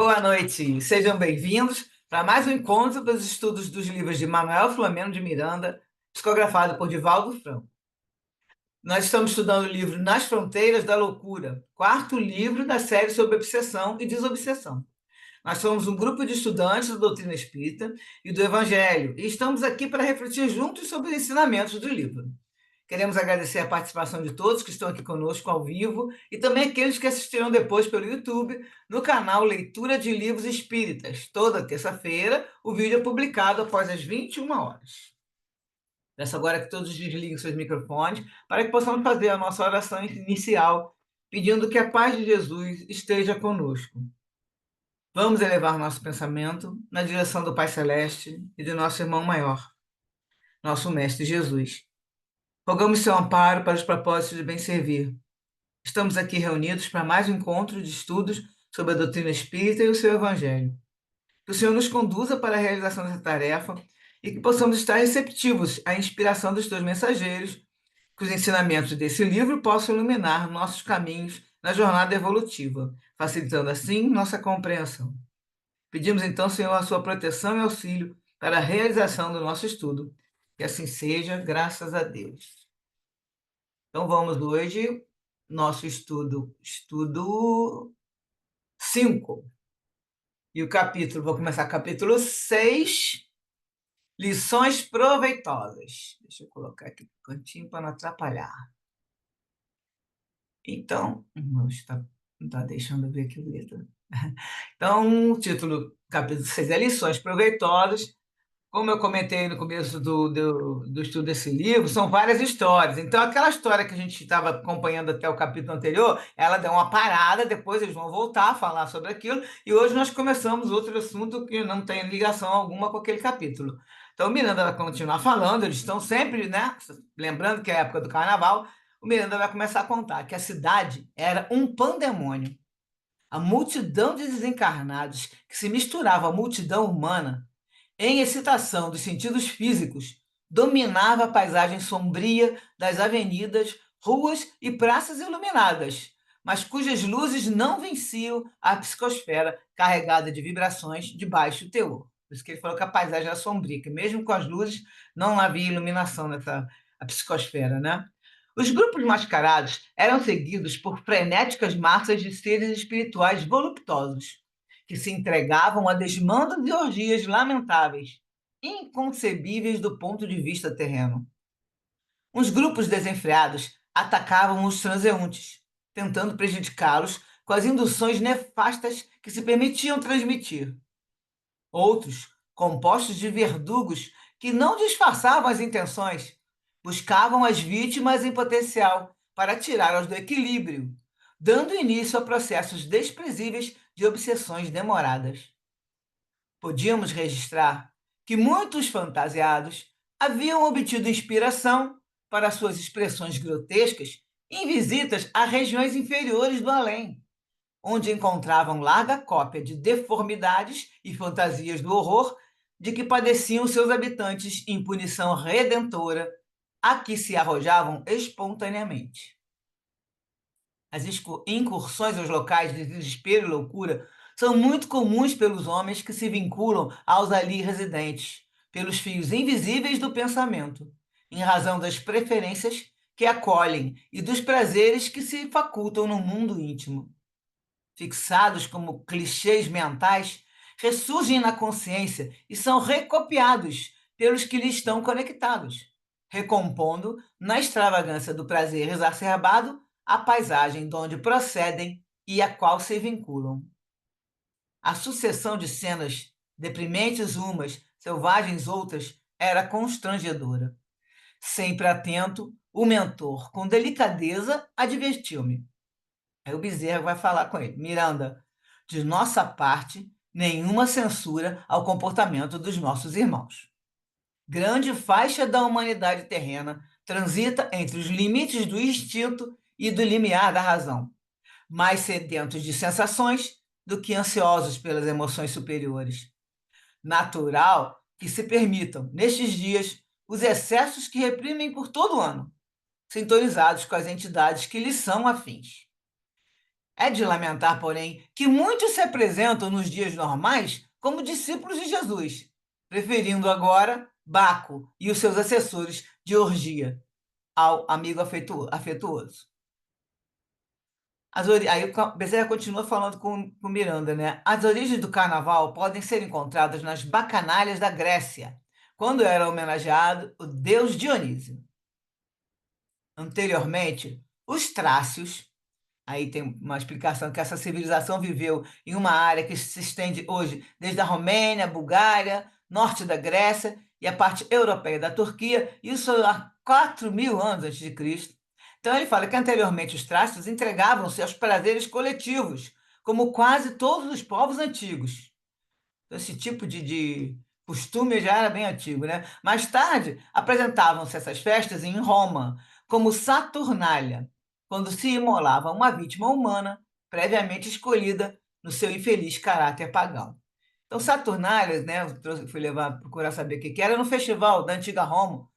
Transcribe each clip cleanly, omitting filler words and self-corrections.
Boa noite, sejam bem-vindos para mais um encontro dos estudos dos livros de Manuel Filomeno de Miranda, psicografado por Divaldo Franco. Nós estamos estudando o livro Nas Fronteiras da Loucura, quarto livro da série sobre obsessão e desobsessão. Nós somos um grupo de estudantes da doutrina espírita e do Evangelho e estamos aqui para refletir juntos sobre os ensinamentos do livro. Queremos agradecer a participação de todos que estão aqui conosco ao vivo e também aqueles que assistirão depois pelo YouTube no canal Leitura de Livros Espíritas. Toda terça-feira, o vídeo é publicado após as 21 horas. Peço agora que todos desliguem seus microfones para que possamos fazer a nossa oração inicial, pedindo que a paz de Jesus esteja conosco. Vamos elevar nosso pensamento na direção do Pai Celeste e de nosso irmão maior, nosso Mestre Jesus. Rogamos seu amparo para os propósitos de bem servir. Estamos aqui reunidos para mais um encontro de estudos sobre a doutrina espírita e o seu evangelho. Que o Senhor nos conduza para a realização dessa tarefa e que possamos estar receptivos à inspiração dos teus mensageiros, que os ensinamentos desse livro possam iluminar nossos caminhos na jornada evolutiva, facilitando assim nossa compreensão. Pedimos então, Senhor, a sua proteção e auxílio para a realização do nosso estudo. Que assim seja, graças a Deus. Então vamos hoje, nosso estudo 5. E o capítulo, vou começar capítulo 6, lições proveitosas. Deixa eu colocar aqui no cantinho para não atrapalhar. Então, não está deixando eu ver aqui o letra. Então, o título, capítulo 6 é lições proveitosas. Como eu comentei no começo do estudo desse livro, são várias histórias. Então, aquela história que a gente estava acompanhando até o capítulo anterior, ela deu uma parada, depois eles vão voltar a falar sobre aquilo, e hoje nós começamos outro assunto que não tem ligação alguma com aquele capítulo. Então, o Miranda vai continuar falando, eles estão sempre, né? Lembrando que é a época do carnaval, o Miranda vai começar a contar que a cidade era um pandemônio. A multidão de desencarnados que se misturava à multidão humana em excitação dos sentidos físicos, dominava a paisagem sombria das avenidas, ruas e praças iluminadas, mas cujas luzes não venciam a psicosfera carregada de vibrações de baixo teor. Por isso que ele falou que a paisagem era sombria, que mesmo com as luzes não havia iluminação nessa a psicosfera, né? Os grupos mascarados eram seguidos por frenéticas massas de seres espirituais voluptuosos, que se entregavam a desmandos e orgias lamentáveis, inconcebíveis do ponto de vista terreno. Uns grupos desenfreados atacavam os transeuntes, tentando prejudicá-los com as induções nefastas que se permitiam transmitir. Outros, compostos de verdugos que não disfarçavam as intenções, buscavam as vítimas em potencial para tirá-las do equilíbrio, dando início a processos desprezíveis de obsessões demoradas. Podíamos registrar que muitos fantasiados haviam obtido inspiração para suas expressões grotescas em visitas a regiões inferiores do além, onde encontravam larga cópia de deformidades e fantasias do horror de que padeciam seus habitantes em punição redentora, a que se arrojavam espontaneamente. As incursões aos locais de desespero e loucura são muito comuns pelos homens que se vinculam aos ali residentes, pelos fios invisíveis do pensamento, em razão das preferências que acolhem e dos prazeres que se facultam no mundo íntimo. Fixados como clichês mentais, ressurgem na consciência e são recopiados pelos que lhe estão conectados, recompondo, na extravagância do prazer exacerbado, a paisagem de onde procedem e a qual se vinculam. A sucessão de cenas, deprimentes umas, selvagens outras, era constrangedora. Sempre atento, o mentor, com delicadeza, advertiu-me. Aí o Bezerra vai falar com ele: Miranda, de nossa parte, nenhuma censura ao comportamento dos nossos irmãos. Grande faixa da humanidade terrena transita entre os limites do instinto e do limiar da razão, mais sedentos de sensações do que ansiosos pelas emoções superiores. Natural que se permitam, nestes dias, os excessos que reprimem por todo o ano, sintonizados com as entidades que lhes são afins. É de lamentar, porém, que muitos se apresentam nos dias normais como discípulos de Jesus, preferindo agora Baco e os seus assessores de orgia ao amigo afetuoso. Aí o Bezerra continua falando com Miranda, né? As origens do carnaval podem ser encontradas nas bacanalhas da Grécia, quando era homenageado o deus Dionísio. Anteriormente, os trácios. Aí tem uma explicação que essa civilização viveu em uma área que se estende hoje desde a Romênia, Bulgária, norte da Grécia e a parte europeia da Turquia, isso há 4.000 anos antes de Cristo. Então ele fala que anteriormente os trácios entregavam-se aos prazeres coletivos, como quase todos os povos antigos. Esse tipo de costume já era bem antigo, né? Mais tarde, apresentavam-se essas festas em Roma, como Saturnália, quando se imolava uma vítima humana previamente escolhida no seu infeliz caráter pagão. Então, Saturnália, né, fui procurar saber o que que era, no festival da antiga Roma,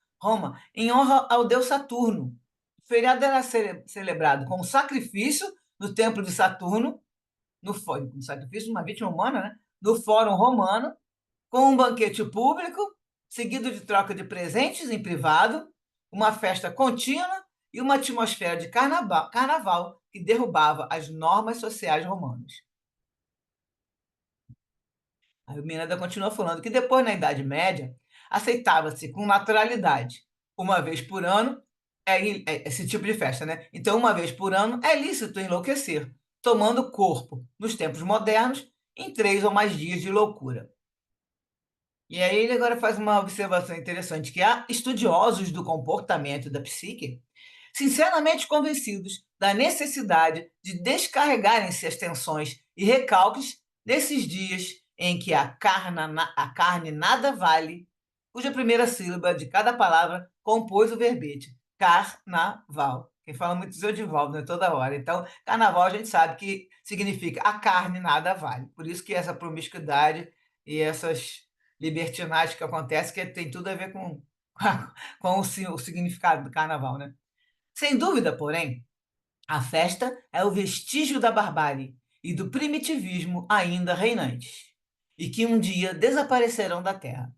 em honra ao deus Saturno. O feriado era celebrado com o sacrifício no templo de Saturno, no sacrifício de uma vítima humana, né? No Fórum Romano, com um banquete público, seguido de troca de presentes em privado, uma festa contínua e uma atmosfera de carnaval que derrubava as normas sociais romanas. A Miranda continua falando que depois, na Idade Média, aceitava-se com naturalidade, uma vez por ano, esse tipo de festa, né? Então, uma vez por ano é lícito enlouquecer, tomando corpo, nos tempos modernos, em 3 ou mais dias de loucura. E aí ele agora faz uma observação interessante, que há estudiosos do comportamento da psique sinceramente convencidos da necessidade de descarregarem-se as tensões e recalques nesses dias em que a carne nada vale, cuja primeira sílaba de cada palavra compôs o verbete carnaval. Quem fala muito diz Edivaldo, né? Toda hora. Então, carnaval a gente sabe que significa a carne nada vale. Por isso que essa promiscuidade e essas libertinagens que acontecem, que tem tudo a ver com o significado do carnaval, né? Sem dúvida, porém, a festa é o vestígio da barbárie e do primitivismo ainda reinantes, e que um dia desaparecerão da terra,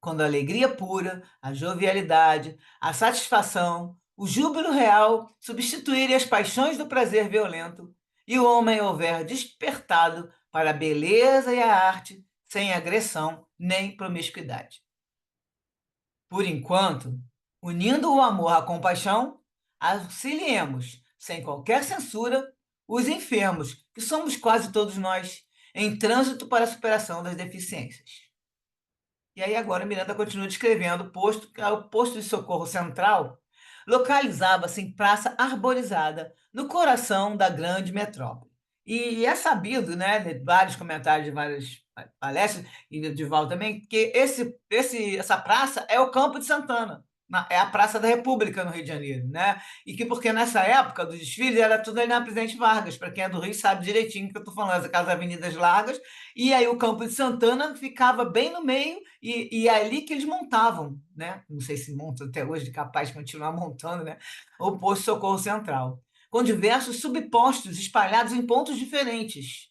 quando a alegria pura, a jovialidade, a satisfação, o júbilo real substituírem as paixões do prazer violento e o homem houver despertado para a beleza e a arte sem agressão nem promiscuidade. Por enquanto, unindo o amor à compaixão, auxiliemos, sem qualquer censura, os enfermos, que somos quase todos nós, em trânsito para a superação das deficiências. E aí agora Miranda continua descrevendo o posto, que é o posto de socorro central, localizava-se em praça arborizada, no coração da grande metrópole. E é sabido, né, de vários comentários de várias palestras, e de Val também, que essa praça é o Campo de Santana, é a Praça da República no Rio de Janeiro, né? E que porque nessa época dos desfiles era tudo ali na Presidente Vargas, para quem é do Rio sabe direitinho o que eu estou falando, aquelas avenidas largas, e aí o Campo de Santana ficava bem no meio, e é ali que eles montavam, né? Não sei se montam até hoje, capaz de continuar montando, né? O posto de socorro central, com diversos subpostos espalhados em pontos diferentes,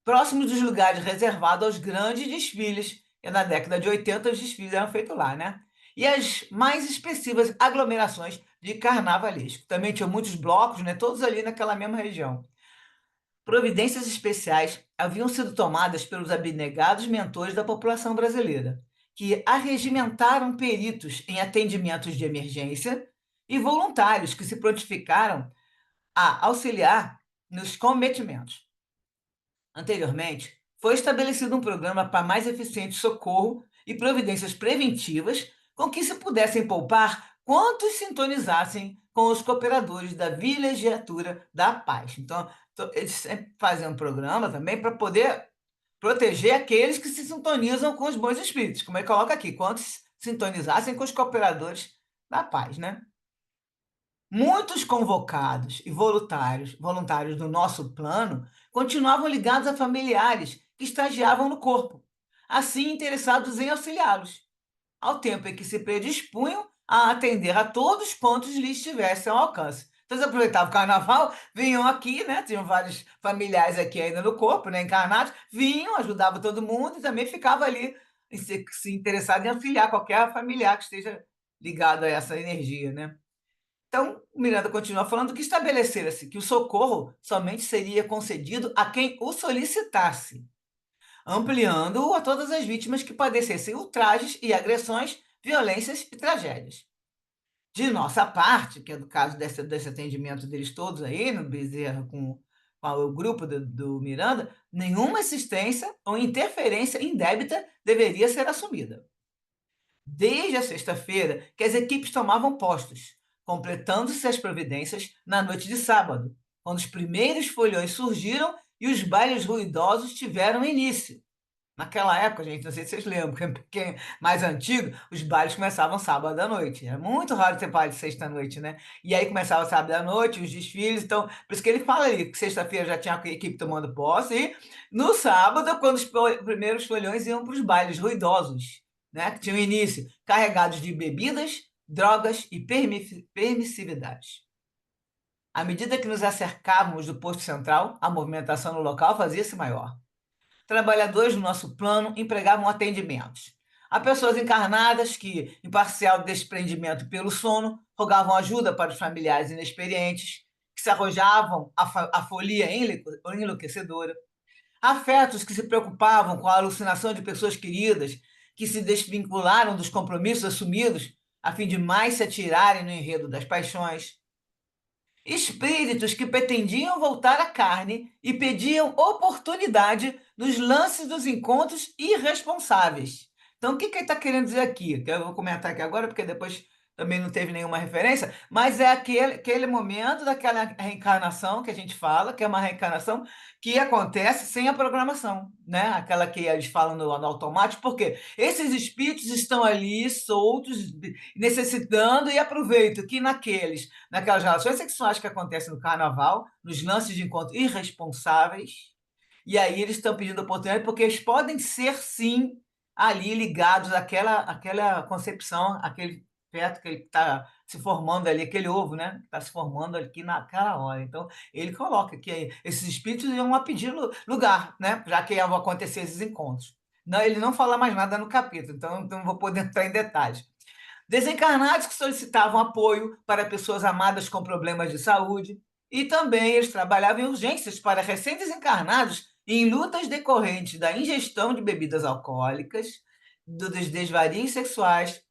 próximos dos lugares reservados aos grandes desfiles. E na década de 80 os desfiles eram feitos lá, né? E as mais expressivas aglomerações de carnavalesco. Também tinham muitos blocos, né? Todos ali naquela mesma região. Providências especiais haviam sido tomadas pelos abnegados mentores da população brasileira, que arregimentaram peritos em atendimentos de emergência e voluntários que se prontificaram a auxiliar nos cometimentos. Anteriormente, foi estabelecido um programa para mais eficiente socorro e providências preventivas com que se pudessem poupar quantos sintonizassem com os cooperadores da Vilegiatura da Paz. Então, eles sempre fazem um programa também para poder proteger aqueles que se sintonizam com os bons espíritos, como ele coloca aqui, quantos sintonizassem com os cooperadores da paz, né? Muitos convocados e voluntários do nosso plano continuavam ligados a familiares que estagiavam no corpo, assim interessados em auxiliá-los, ao tempo em que se predispunham a atender a todos quantos lhes estivessem ao alcance. Então, eles aproveitavam o carnaval, vinham aqui, né? Tinham vários familiares aqui ainda no corpo, né? Encarnados, vinham, ajudavam todo mundo e também ficava ali se interessado em auxiliar qualquer familiar que esteja ligado a essa energia, né? Então, Miranda continua falando que estabelecera-se que o socorro somente seria concedido a quem o solicitasse, ampliando-o a todas as vítimas que padecessem ultrajes e agressões, violências e tragédias. De nossa parte, que é do caso desse atendimento deles todos aí, no Bezerra com o grupo do Miranda, nenhuma assistência ou interferência indébita deveria ser assumida. Desde a sexta-feira que as equipes tomavam postos, completando-se as providências na noite de sábado, quando os primeiros folhões surgiram e os bailes ruidosos tiveram início. Naquela época, gente, não sei se vocês lembram, quem é mais antigo, os bailes começavam sábado à noite. Era muito raro ter baile sexta-noite, né? E aí começava sábado à noite, os desfiles. Então, por isso que ele fala ali que sexta-feira já tinha a equipe tomando posse, e no sábado, quando os primeiros folhões iam para os bailes ruidosos, né? Que tinham início, carregados de bebidas, drogas e permissividades. À medida que nos acercávamos do posto central, a movimentação no local fazia-se maior. Trabalhadores do nosso plano empregavam atendimentos. Há pessoas encarnadas que, em parcial desprendimento pelo sono, rogavam ajuda para os familiares inexperientes, que se arrojavam à folia enlouquecedora. Afetos que se preocupavam com a alucinação de pessoas queridas, que se desvincularam dos compromissos assumidos, a fim de mais se atirarem no enredo das paixões. Espíritos que pretendiam voltar à carne e pediam oportunidade nos lances dos encontros irresponsáveis. Então, o que ele está querendo dizer aqui? Que eu vou comentar aqui agora, porque depois também não teve nenhuma referência, mas é aquele momento daquela reencarnação que a gente fala, que é uma reencarnação que acontece sem a programação, né? Aquela que eles falam no automático, porque esses espíritos estão ali soltos, necessitando e aproveitam que naquelas relações sexuais que acontecem no carnaval, nos lances de encontro irresponsáveis, e aí eles estão pedindo oportunidade porque eles podem ser, sim, ali ligados àquela concepção, aquele feto que ele está se formando ali, aquele ovo, né? Está se formando aqui naquela hora. Então, ele coloca que esses espíritos iam lá pedir lugar, né? Já que iam acontecer esses encontros. Não, ele não fala mais nada no capítulo, então não vou poder entrar em detalhes. Desencarnados que solicitavam apoio para pessoas amadas com problemas de saúde, e também eles trabalhavam em urgências para recém-desencarnados em lutas decorrentes da ingestão de bebidas alcoólicas, dos desvarios sexuais,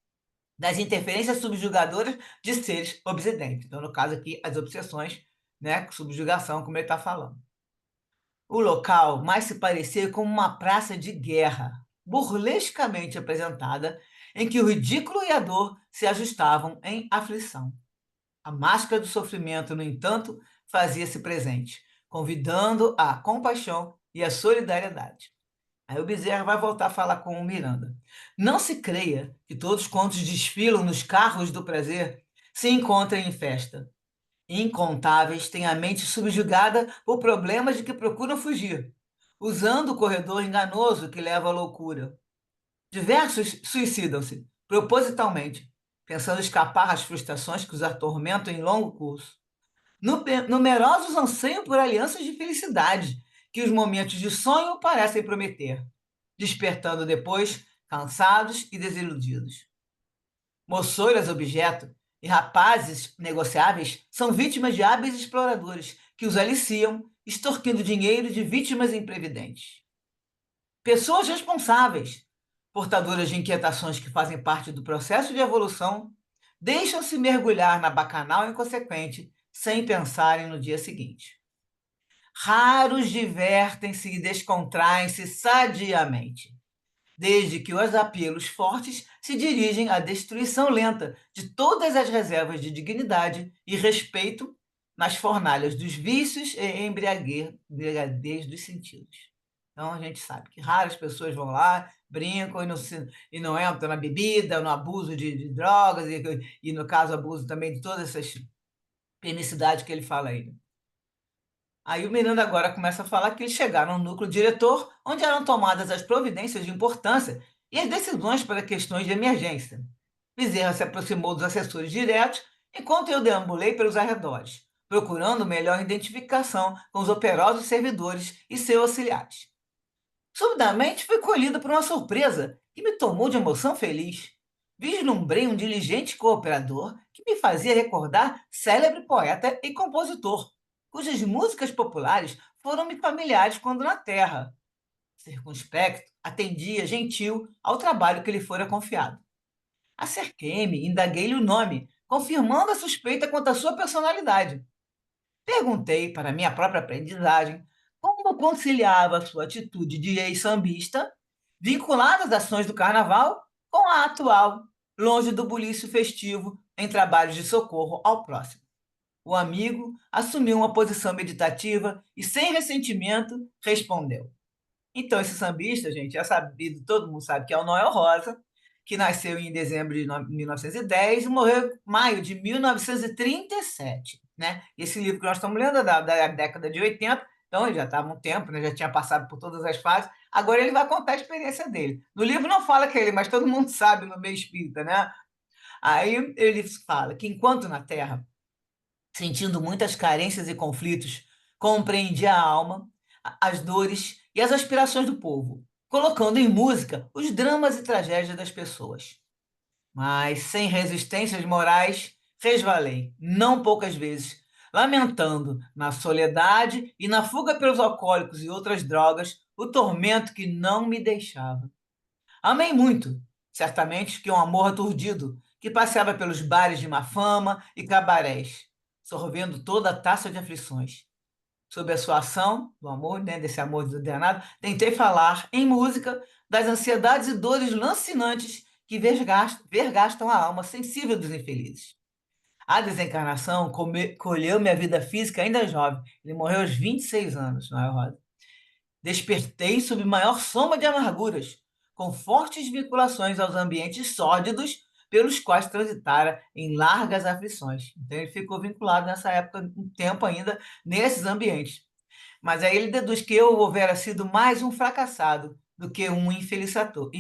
das interferências subjugadoras de seres obsedentes. Então, no caso aqui, as obsessões, né, subjugação, como ele está falando. O local mais se parecia com uma praça de guerra, burlescamente apresentada, em que o ridículo e a dor se ajustavam em aflição. A máscara do sofrimento, no entanto, fazia-se presente, convidando a compaixão e a solidariedade. Aí o Bezerra vai voltar a falar com o Miranda. Não se creia que todos quantos desfilam nos carros do prazer se encontrem em festa. Incontáveis têm a mente subjugada por problemas de que procuram fugir, usando o corredor enganoso que leva à loucura. Diversos suicidam-se, propositalmente, pensando escapar às frustrações que os atormentam em longo curso. Numerosos anseiam por alianças de felicidade, que os momentos de sonho parecem prometer, despertando depois cansados e desiludidos. Moçoiras objeto e rapazes negociáveis são vítimas de hábeis exploradores que os aliciam, extorquindo dinheiro de vítimas imprevidentes. Pessoas responsáveis, portadoras de inquietações que fazem parte do processo de evolução, deixam-se mergulhar na bacanal inconsequente sem pensarem no dia seguinte. Raros divertem-se e descontraem-se sadiamente, desde que os apelos fortes se dirigem à destruição lenta de todas as reservas de dignidade e respeito nas fornalhas dos vícios e embriaguez dos sentidos. Então, a gente sabe que raras pessoas vão lá, brincam e não entram na bebida, no abuso de drogas, e, no caso, abuso também de todas essas permissidades que ele fala aí. Aí o Miranda agora começa a falar que eles chegaram no núcleo diretor, onde eram tomadas as providências de importância e as decisões para questões de emergência. Bezerra se aproximou dos assessores diretos, enquanto eu deambulei pelos arredores, procurando melhor identificação com os operosos servidores e seus auxiliares. Subitamente fui colhido por uma surpresa que me tomou de emoção feliz. Vislumbrei um diligente cooperador que me fazia recordar célebre poeta e compositor, cujas músicas populares foram-me familiares quando na terra. Circunspecto, atendia gentil ao trabalho que lhe fora confiado. Acerquei-me e indaguei-lhe o nome, confirmando a suspeita quanto à sua personalidade. Perguntei, para minha própria aprendizagem, como conciliava sua atitude de ex-sambista, vinculada às ações do carnaval, com a atual, longe do bulício festivo, em trabalhos de socorro ao próximo. O amigo assumiu uma posição meditativa e, sem ressentimento, respondeu: então, esse sambista, gente, é sabido, todo mundo sabe que é o Noel Rosa, que nasceu em dezembro de 1910 e morreu em maio de 1937, né? Esse livro que nós estamos lendo é da década de 80, então ele já estava há um tempo, né? Já tinha passado por todas as fases. Agora ele vai contar a experiência dele. No livro não fala que é ele, mas todo mundo sabe no meio espírita, né? Aí ele fala que enquanto na Terra sentindo muitas carências e conflitos, compreendia a alma, as dores e as aspirações do povo, colocando em música os dramas e tragédias das pessoas. Mas, sem resistências morais, resvalei, não poucas vezes, lamentando, na soledade e na fuga pelos alcoólicos e outras drogas, o tormento que não me deixava. Amei muito, certamente que um amor aturdido, que passeava pelos bares de má fama e cabarés, sorvendo toda a taça de aflições. Sob a sua ação, do amor, né, desse amor desordenado, tentei falar, em música, das ansiedades e dores lancinantes que vergastam a alma sensível dos infelizes. A desencarnação colheu minha vida física ainda jovem. Ele morreu aos 26 anos, Noel Rosa. Despertei sob maior soma de amarguras, com fortes vinculações aos ambientes sórdidos pelos quais transitara em largas aflições. Então, ele ficou vinculado nessa época, um tempo ainda, nesses ambientes. Mas aí ele deduz que eu houvera sido mais um fracassado do que um infelicitador.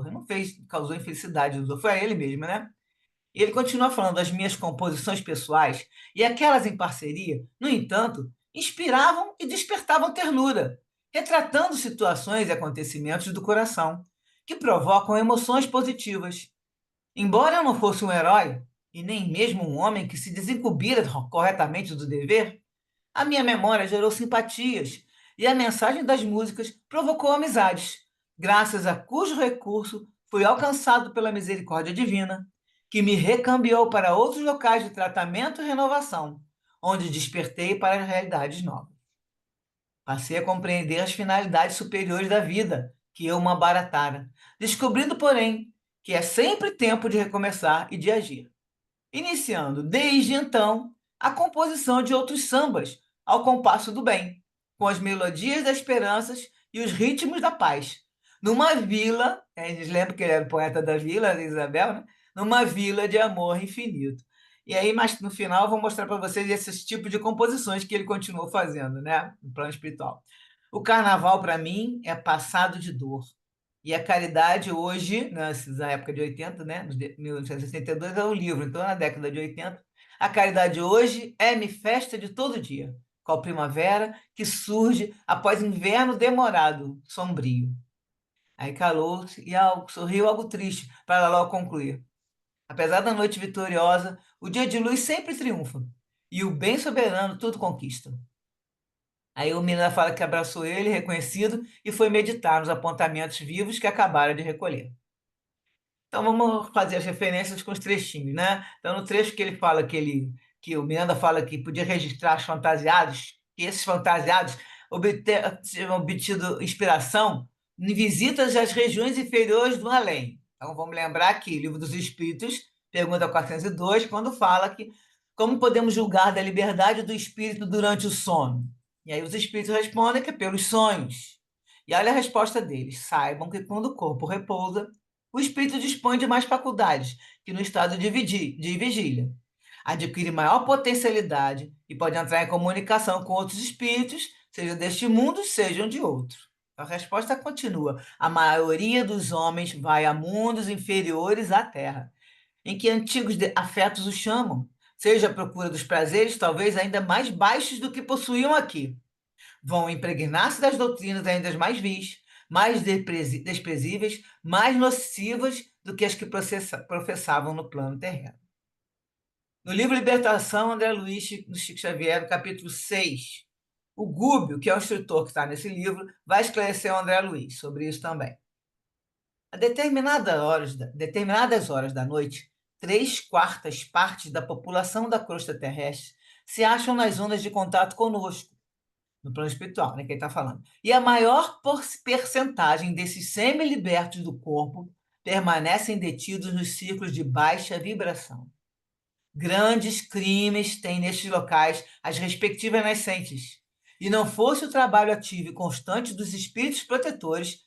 Ele não fez, causou infelicidade, foi a ele mesmo, né? E ele continua falando das minhas composições pessoais, e aquelas em parceria, no entanto, inspiravam e despertavam ternura, retratando situações e acontecimentos do coração, que provocam emoções positivas. Embora eu não fosse um herói, e nem mesmo um homem que se desincumbira corretamente do dever, a minha memória gerou simpatias, e a mensagem das músicas provocou amizades, graças a cujo recurso fui alcançado pela misericórdia divina, que me recambiou para outros locais de tratamento e renovação, onde despertei para realidades novas. Passei a compreender as finalidades superiores da vida, que eu uma baratara, descobrindo, porém, que é sempre tempo de recomeçar e de agir, iniciando, desde então, a composição de outros sambas, ao compasso do bem, com as melodias das esperanças e os ritmos da paz. Numa vila, a gente lembra que ele era o poeta da vila, Isabel, né? Numa vila de amor infinito. E aí, mas no final, eu vou mostrar para vocês esses tipos de composições que ele continuou fazendo, né? No plano espiritual. O carnaval, para mim, é passado de dor. E a caridade hoje, na época de 80, né, 1962 é o livro, então na década de 80, a caridade hoje é-me festa de todo dia, qual primavera que surge após inverno demorado, sombrio. Aí calou-se e sorriu algo triste, para logo concluir. Apesar da noite vitoriosa, o dia de luz sempre triunfa, e o bem soberano tudo conquista. Aí o menino fala que abraçou ele, reconhecido, e foi meditar nos apontamentos vivos que acabara de recolher. Então vamos fazer as referências com os trechinhos, né? Então no trecho que ele fala que o Miranda fala que podia registrar os fantasiados, que esses fantasiados tinham obtido inspiração em visitas às regiões inferiores do além. Então vamos lembrar aqui, Livro dos Espíritos, pergunta 402, quando fala que como podemos julgar da liberdade do espírito durante o sono? E aí os espíritos respondem que é pelos sonhos. E olha a resposta deles: saibam que quando o corpo repousa, o espírito dispõe de mais faculdades que no estado de vigília. Adquire maior potencialidade e pode entrar em comunicação com outros espíritos, seja deste mundo, sejam de outro. A resposta continua: a maioria dos homens vai a mundos inferiores à Terra, em que antigos afetos o chamam, seja à procura dos prazeres talvez ainda mais baixos do que possuíam aqui. Vão impregnar-se das doutrinas ainda mais vis, mais desprezíveis, mais nocivas do que as que professavam no plano terreno. No livro Libertação, André Luiz do Chico Xavier, no capítulo 6, o Gúbio, que é o escritor que está nesse livro, vai esclarecer o André Luiz sobre isso também. A determinadas horas da noite, 3/4 da população da crosta terrestre se acham nas zonas de contato conosco, no plano espiritual, né, que ele está falando. E a maior percentagem desses semi-libertos do corpo permanecem detidos nos círculos de baixa vibração. Grandes crimes têm nestes locais as respectivas nascentes. E não fosse o trabalho ativo e constante dos espíritos protetores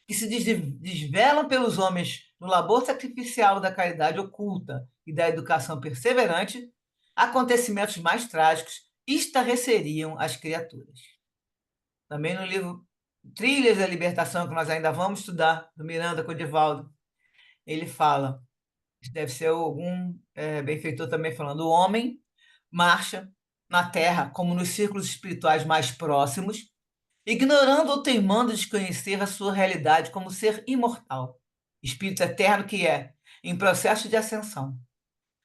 que se desvelam pelos homens no labor sacrificial da caridade oculta e da educação perseverante, acontecimentos mais trágicos estarreceriam as criaturas. Também no livro Trilhas da Libertação, que nós ainda vamos estudar, do Miranda Codivaldo, ele fala, deve ser algum benfeitor também falando, o homem marcha na Terra como nos círculos espirituais mais próximos, ignorando ou teimando desconhecer a sua realidade como ser imortal, espírito eterno que é, em processo de ascensão,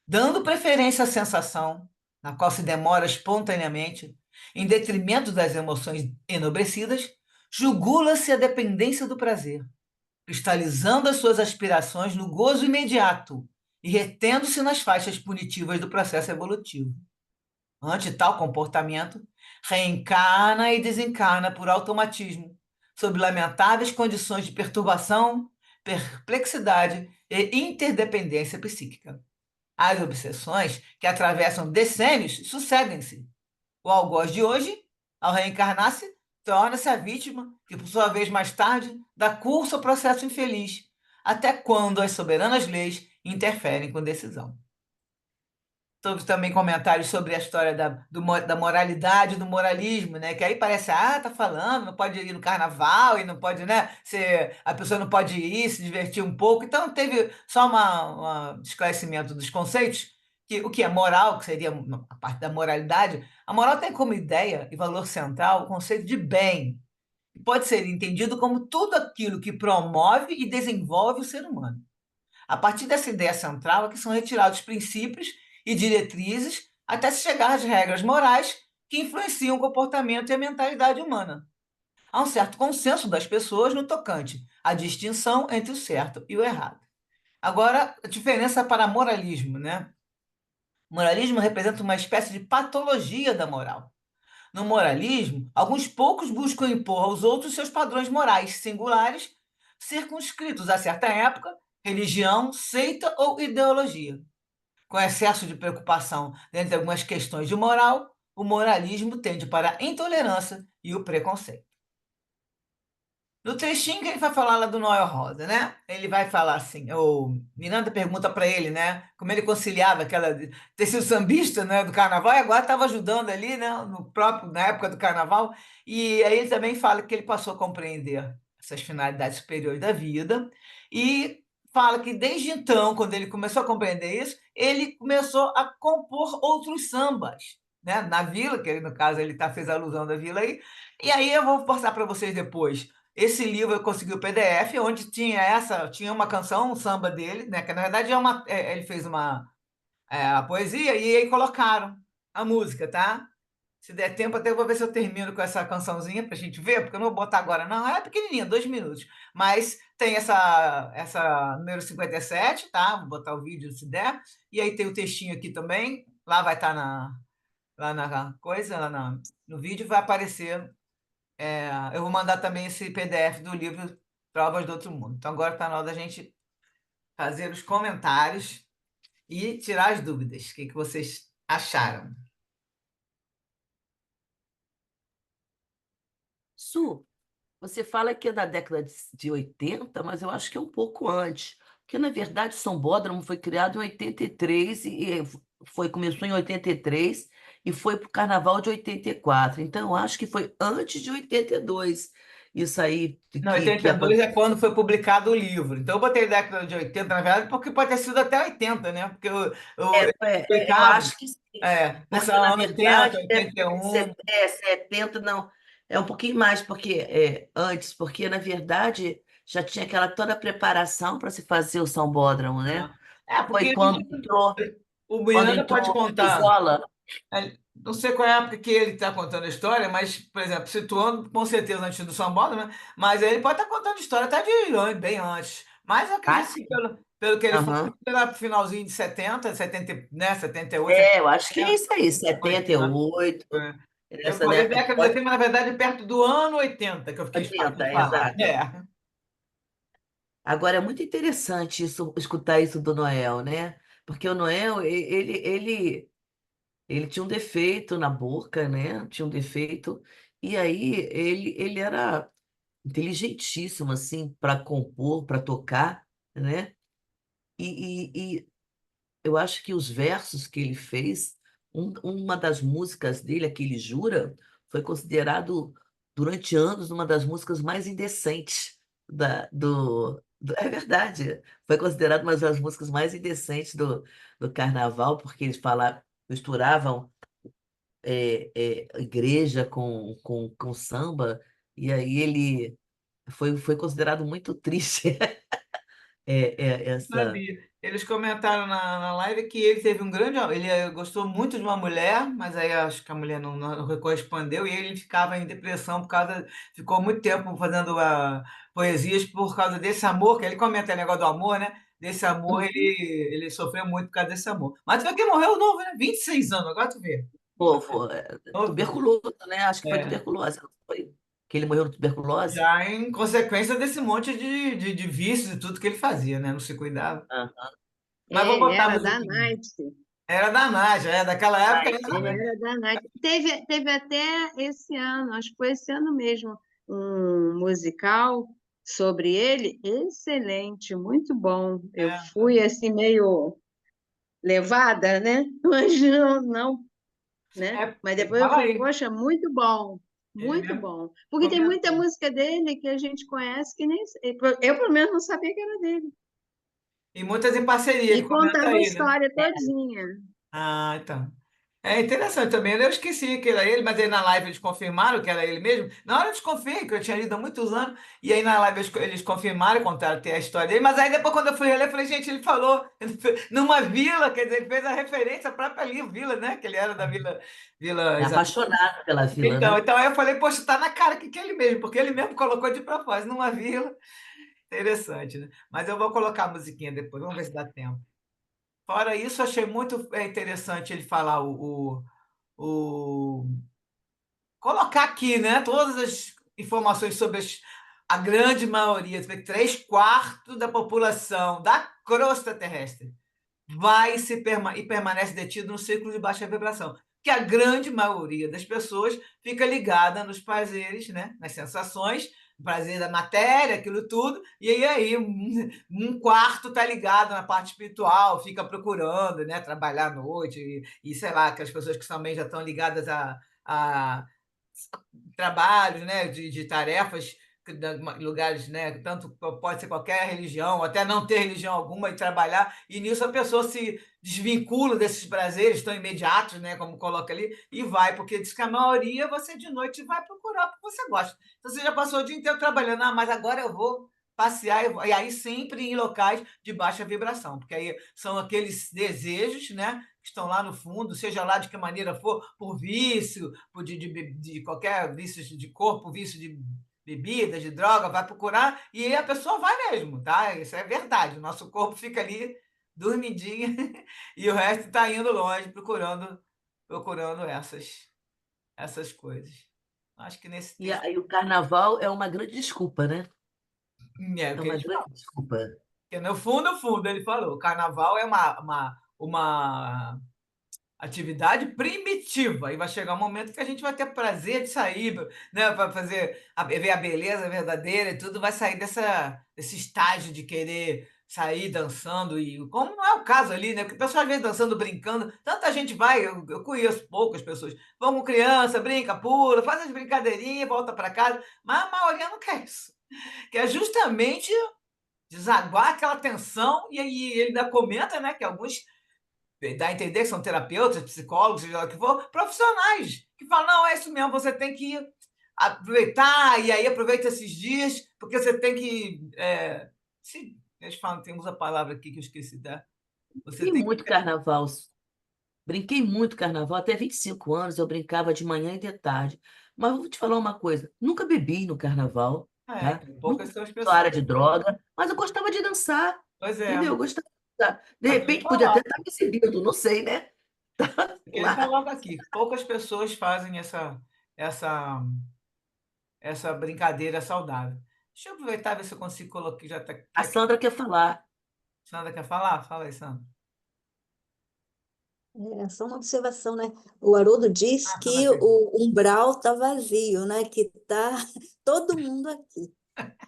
dando preferência à sensação, na qual se demora espontaneamente, em detrimento das emoções enobrecidas, jugula-se a dependência do prazer, cristalizando as suas aspirações no gozo imediato e retendo-se nas faixas punitivas do processo evolutivo. Ante tal comportamento, reencarna e desencarna por automatismo, sob lamentáveis condições de perturbação, perplexidade e interdependência psíquica. As obsessões que atravessam decênios sucedem-se. O algoz de hoje, ao reencarnar-se, torna-se a vítima que, por sua vez, mais tarde, dá curso ao processo infeliz, até quando as soberanas leis interferem com decisão. Sobre também comentários sobre a história da moralidade, do moralismo, né? Que aí parece, tá falando, não pode ir no carnaval e não pode, né? A pessoa não pode ir, se divertir um pouco. Então, teve só um esclarecimento dos conceitos, que o que é moral, que seria a parte da moralidade, a moral tem como ideia e valor central o conceito de bem, que pode ser entendido como tudo aquilo que promove e desenvolve o ser humano. A partir dessa ideia central é que são retirados princípios e diretrizes até se chegar às regras morais que influenciam o comportamento e a mentalidade humana. Há um certo consenso das pessoas no tocante à distinção entre o certo e o errado. Agora, a diferença para moralismo, né? Moralismo representa uma espécie de patologia da moral. No moralismo, alguns poucos buscam impor aos outros seus padrões morais singulares, circunscritos a certa época, religião, seita ou ideologia. Com excesso de preocupação dentre algumas questões de moral, o moralismo tende para a intolerância e o preconceito. No trechinho que ele vai falar lá do Noel Rosa, né? Ele vai falar assim, o Miranda pergunta para ele, né? Como ele conciliava aquela ter sido sambista, né, do carnaval e agora estava ajudando ali, né, na época do carnaval. E aí ele também fala que ele passou a compreender essas finalidades superiores da vida e fala que desde então, quando ele começou a compreender isso, ele começou a compor outros sambas, né? Na Vila, que no caso ele fez alusão da Vila aí. E aí eu vou passar para vocês depois esse livro eu consegui o PDF, onde tinha uma canção, um samba dele, né? Que na verdade ele fez a poesia e aí colocaram a música, tá? Se der tempo, até eu vou ver se eu termino com essa cançãozinha pra gente ver, porque eu não vou botar agora, não. É pequenininha, 2 minutos. Mas tem essa número 57, tá? Vou botar o vídeo se der. E aí tem o textinho aqui também. Lá vai estar lá na coisa, no vídeo, vai aparecer eu vou mandar também esse PDF do livro Trovas do Outro Mundo. Então agora está na hora da gente fazer os comentários e tirar as dúvidas. O que vocês acharam? Su, você fala que é da década de 80, mas eu acho que é um pouco antes. Porque, na verdade, São Bódromo foi criado em 83 começou em 83 e foi para o Carnaval de 84. Então, eu acho que foi antes de 82. isso aí Não, que 82 é aconteceu. quando foi publicado o livro. Então eu botei década de 80 na verdade, porque pode ter sido até 80, né? Porque eu Eu explicava, acho que sim. porque Porque, na são anos 80, verdade, deve ter 81. 70, não. É um pouquinho mais, porque antes, porque, na verdade, já tinha aquela toda a preparação para se fazer o sambódromo, né? Tá? É, Foi porque o quando Miranda pode entrou o contar. Brizola. Não sei qual é a época que ele está contando a história, mas, por exemplo, situando com certeza antes do Sambódromo, né? Mas ele pode estar contando história até bem antes. Mas eu Ah, acredito que sim. pelo que ele falou, Aham. pelo finalzinho de 70, 70, né? 78, Eu acho que é isso aí, 78, 80. É. Eu essa, falei né? década de Pode 80, mas na verdade perto do ano 80 que eu quis 80, falar. exato. Agora é muito interessante isso, escutar isso do Noel, né? Porque o Noel, ele tinha um defeito na boca, né? Tinha um defeito. E aí ele era inteligentíssimo, assim, para compor, para tocar, né? E eu acho que os versos que ele fez, uma das músicas dele, aquele Jura, foi considerado durante anos uma das músicas mais indecentes é verdade, foi considerado uma das músicas mais indecentes do carnaval, porque eles misturavam igreja com samba, e aí ele foi considerado muito triste essa. Sabia. Eles comentaram na live que ele teve um grande. Ele gostou muito de uma mulher, mas aí acho que a mulher não correspondeu e ele ficava em depressão por causa. Ficou muito tempo fazendo poesias por causa desse amor, que ele comenta o negócio do amor, né? Desse amor, Uhum. ele sofreu muito por causa desse amor. Mas tu vê que morreu novo, né? 26 anos, agora tu vê. Povo, Novinho. tuberculoso, né? Acho que foi É. tuberculose, não foi? Que ele morreu de tuberculose? Já em consequência desse monte de vícios e tudo que ele fazia, né? Não se cuidava. Ah, Mas vou Ele botar a era da musiquinha. Night. Era da Nádia, daquela época vai, era da Ele Nádia. era da Night. Teve até esse ano, acho que foi esse ano mesmo, um musical sobre ele, excelente, muito bom. Eu É, fui assim meio levada, né? Mas não, né? Mas ele depois eu fala falei, aí. poxa, muito bom, Ele muito mesmo bom. Porque tem muita comentou. música dele que a gente conhece que nem eu pelo menos não sabia que era dele. E muitas em parceria, E ele comenta contava a aí, né? história todinha. Ah, então. É interessante também, né? Eu esqueci que era ele, mas aí na live eles confirmaram que era ele mesmo. Na hora eu desconfiei, que eu tinha lido há muitos anos, e aí na live eles confirmaram, contaram até a história dele, mas aí depois quando eu fui reler, eu falei, gente, ele falou numa vila, quer dizer, ele fez a referência à própria vila, né? Que ele era da Vila é Isabel. apaixonado pela vila, Então, né? então aí eu falei, poxa, tá na cara que é ele mesmo, porque ele mesmo colocou de propósito numa vila. Interessante, né? Mas eu vou colocar a musiquinha depois, vamos ver se dá tempo. Fora isso, achei muito interessante ele falar o- colocar aqui, né? Todas as informações sobre a grande maioria, você vê que 3/4 da população da crosta terrestre e permanece detido no ciclo de baixa vibração. Que a grande maioria das pessoas fica ligada nos prazeres, né? Nas sensações, prazer da matéria, aquilo tudo, e aí um quarto está ligado na parte espiritual, fica procurando, né? Trabalhar à noite, sei lá, aquelas pessoas que também já estão ligadas a trabalhos, né, de tarefas, lugares, né, tanto pode ser qualquer religião, até não ter religião alguma e trabalhar, e nisso a pessoa se desvincula desses prazeres tão imediatos, né, como coloca ali, e vai, porque diz que a maioria você de noite vai procurar o que você gosta. Então você já passou o dia inteiro trabalhando, mas agora eu vou passear, e aí sempre em locais de baixa vibração, porque aí são aqueles desejos, né, que estão lá no fundo, seja lá de que maneira for, por vício, de qualquer vício de corpo, vício de bebida, de droga, vai procurar e a pessoa vai mesmo, tá? Isso é verdade. O nosso corpo fica ali dormidinho e o resto está indo longe procurando essas coisas. Acho que nesse E texto aí o carnaval é uma grande desculpa, né? é o É que uma eles grande falam. desculpa. Porque no fundo, ele falou, o carnaval é uma atividade primitiva. E vai chegar um momento que a gente vai ter prazer de sair, né, para ver a beleza verdadeira e tudo, vai sair desse estágio de querer sair dançando, e como não é o caso ali, né? Porque o pessoal às vezes dançando, brincando, tanta gente vai, eu conheço poucas pessoas, vão com criança, brinca, pula, faz as brincadeirinhas, volta para casa, mas a maioria não quer isso. Quer justamente desaguar aquela tensão, e aí ele ainda comenta, né, que alguns dá a entender que são terapeutas, psicólogos, seja lá o que for, profissionais, que falam, não, é isso mesmo, você tem que aproveitar, e aí aproveita esses dias, porque você tem que. Se, eles falam, temos a palavra aqui que eu esqueci, tá? Você E tem que. muito carnaval. Brinquei muito carnaval, até 25 anos eu brincava de manhã e de tarde. Mas vou te falar uma coisa, nunca bebi no carnaval, tá? Então, Nunca poucas são as fui usuária pessoas. de droga, mas eu gostava de dançar, Pois é, entendeu? Eu gostava de dançar. De é o que eu repente podia falar, até estar me seguindo, não sei, né? é o que ele Lá. falava aqui. Poucas pessoas fazem essa, essa brincadeira saudável. Deixa eu aproveitar e ver se eu consigo colocar. Já tá, A Sandra quer falar. Sandra quer falar? Fala aí, Sandra. É só uma observação, né? O Haroldo diz Ah, Sandra que pegou. o umbral está vazio, né? Que está todo mundo aqui.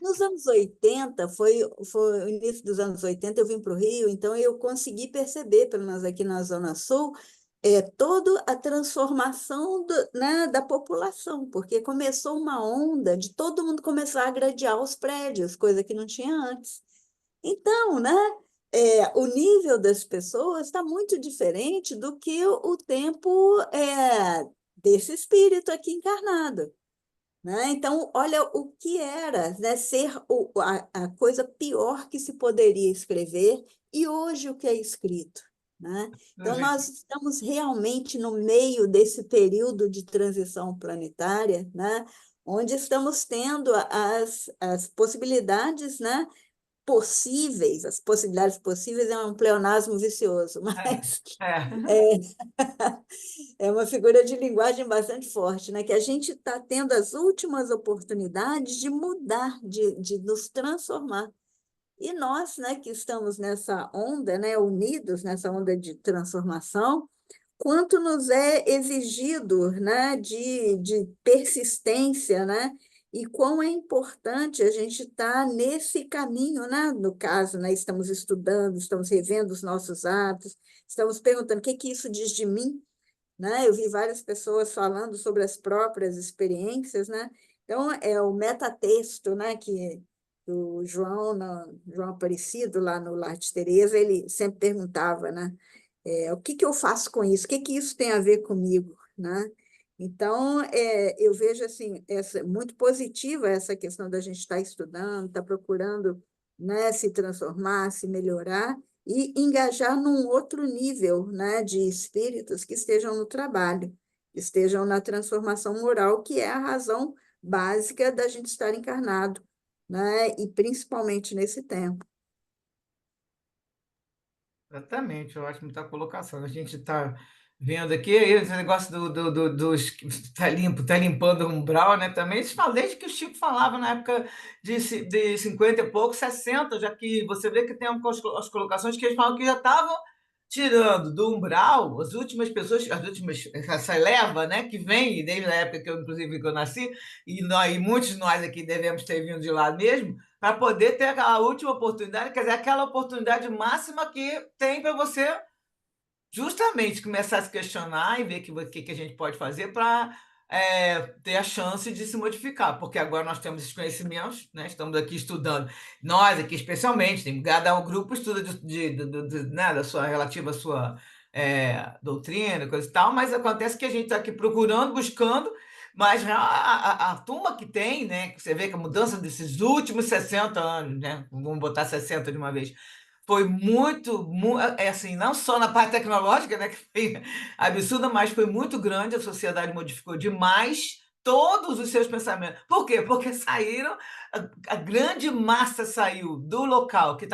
Nos anos 80, foi o início dos anos 80, eu vim para o Rio, então eu consegui perceber, pelo menos aqui na Zona Sul, toda a transformação né, da população, porque começou uma onda de todo mundo começar a gradear os prédios, coisa que não tinha antes. Então, né, o nível das pessoas está muito diferente do que o tempo desse espírito aqui encarnado, né? Então, olha o que era, né, ser a coisa pior que se poderia escrever e hoje o que é escrito, né? Então, nós estamos realmente no meio desse período de transição planetária, né, onde estamos tendo as possibilidades, né, possíveis, as possibilidades possíveis é um pleonasmo vicioso, mas É, é. é uma figura de linguagem bastante forte, né? Que a gente está tendo as últimas oportunidades de mudar, de nos transformar. E nós, né, que estamos nessa onda, né, unidos nessa onda de transformação, quanto nos é exigido, né, de persistência, né, e quão é importante a gente estar nesse caminho, né, no caso, né, estamos estudando, estamos revendo os nossos hábitos, estamos perguntando o que que isso diz de mim, né? Eu vi várias pessoas falando sobre as próprias experiências, né? Então, é o metatexto, né, que o João, João Aparecido, lá no Lar de Teresa, ele sempre perguntava, né? O que que eu faço com isso? O que que isso tem a ver comigo, né? Então, eu vejo assim, muito positiva essa questão da gente estar estudando, estar procurando, né, se transformar, se melhorar, e engajar num outro nível, né, de espíritos que estejam no trabalho, estejam na transformação moral, que é a razão básica da gente estar encarnado, né, e principalmente nesse tempo. Exatamente, eu acho muita colocação. A gente está vendo aqui aí esse negócio dos tá limpo, tá limpando o umbral, né? Também eles falam, desde que o Chico falava na época de 50 e pouco, 60, já que você vê que tem as colocações que eles falam que já estavam tirando do umbral as últimas pessoas, as últimas, essa leva, né, que vem desde a época que eu, inclusive, que eu nasci, e, nós, e muitos de nós aqui devemos ter vindo de lá mesmo, para poder ter aquela última oportunidade, quer dizer, aquela oportunidade máxima que tem para você justamente começar a se questionar e ver que a gente pode fazer para ter a chance de se modificar, porque agora nós temos esses conhecimentos, né? Estamos aqui estudando, nós aqui especialmente, tem, cada um grupo estuda né, da sua relativa à sua doutrina, coisa e tal, mas acontece que a gente está aqui procurando, buscando, mas a turma que tem, né, que você vê que a mudança desses últimos 60 anos, né, vamos botar 60 de uma vez, foi assim, não só na parte tecnológica, né, que foi absurda, mas foi muito grande, a sociedade modificou demais todos os seus pensamentos. Por quê? Porque saíram, a grande massa saiu do local que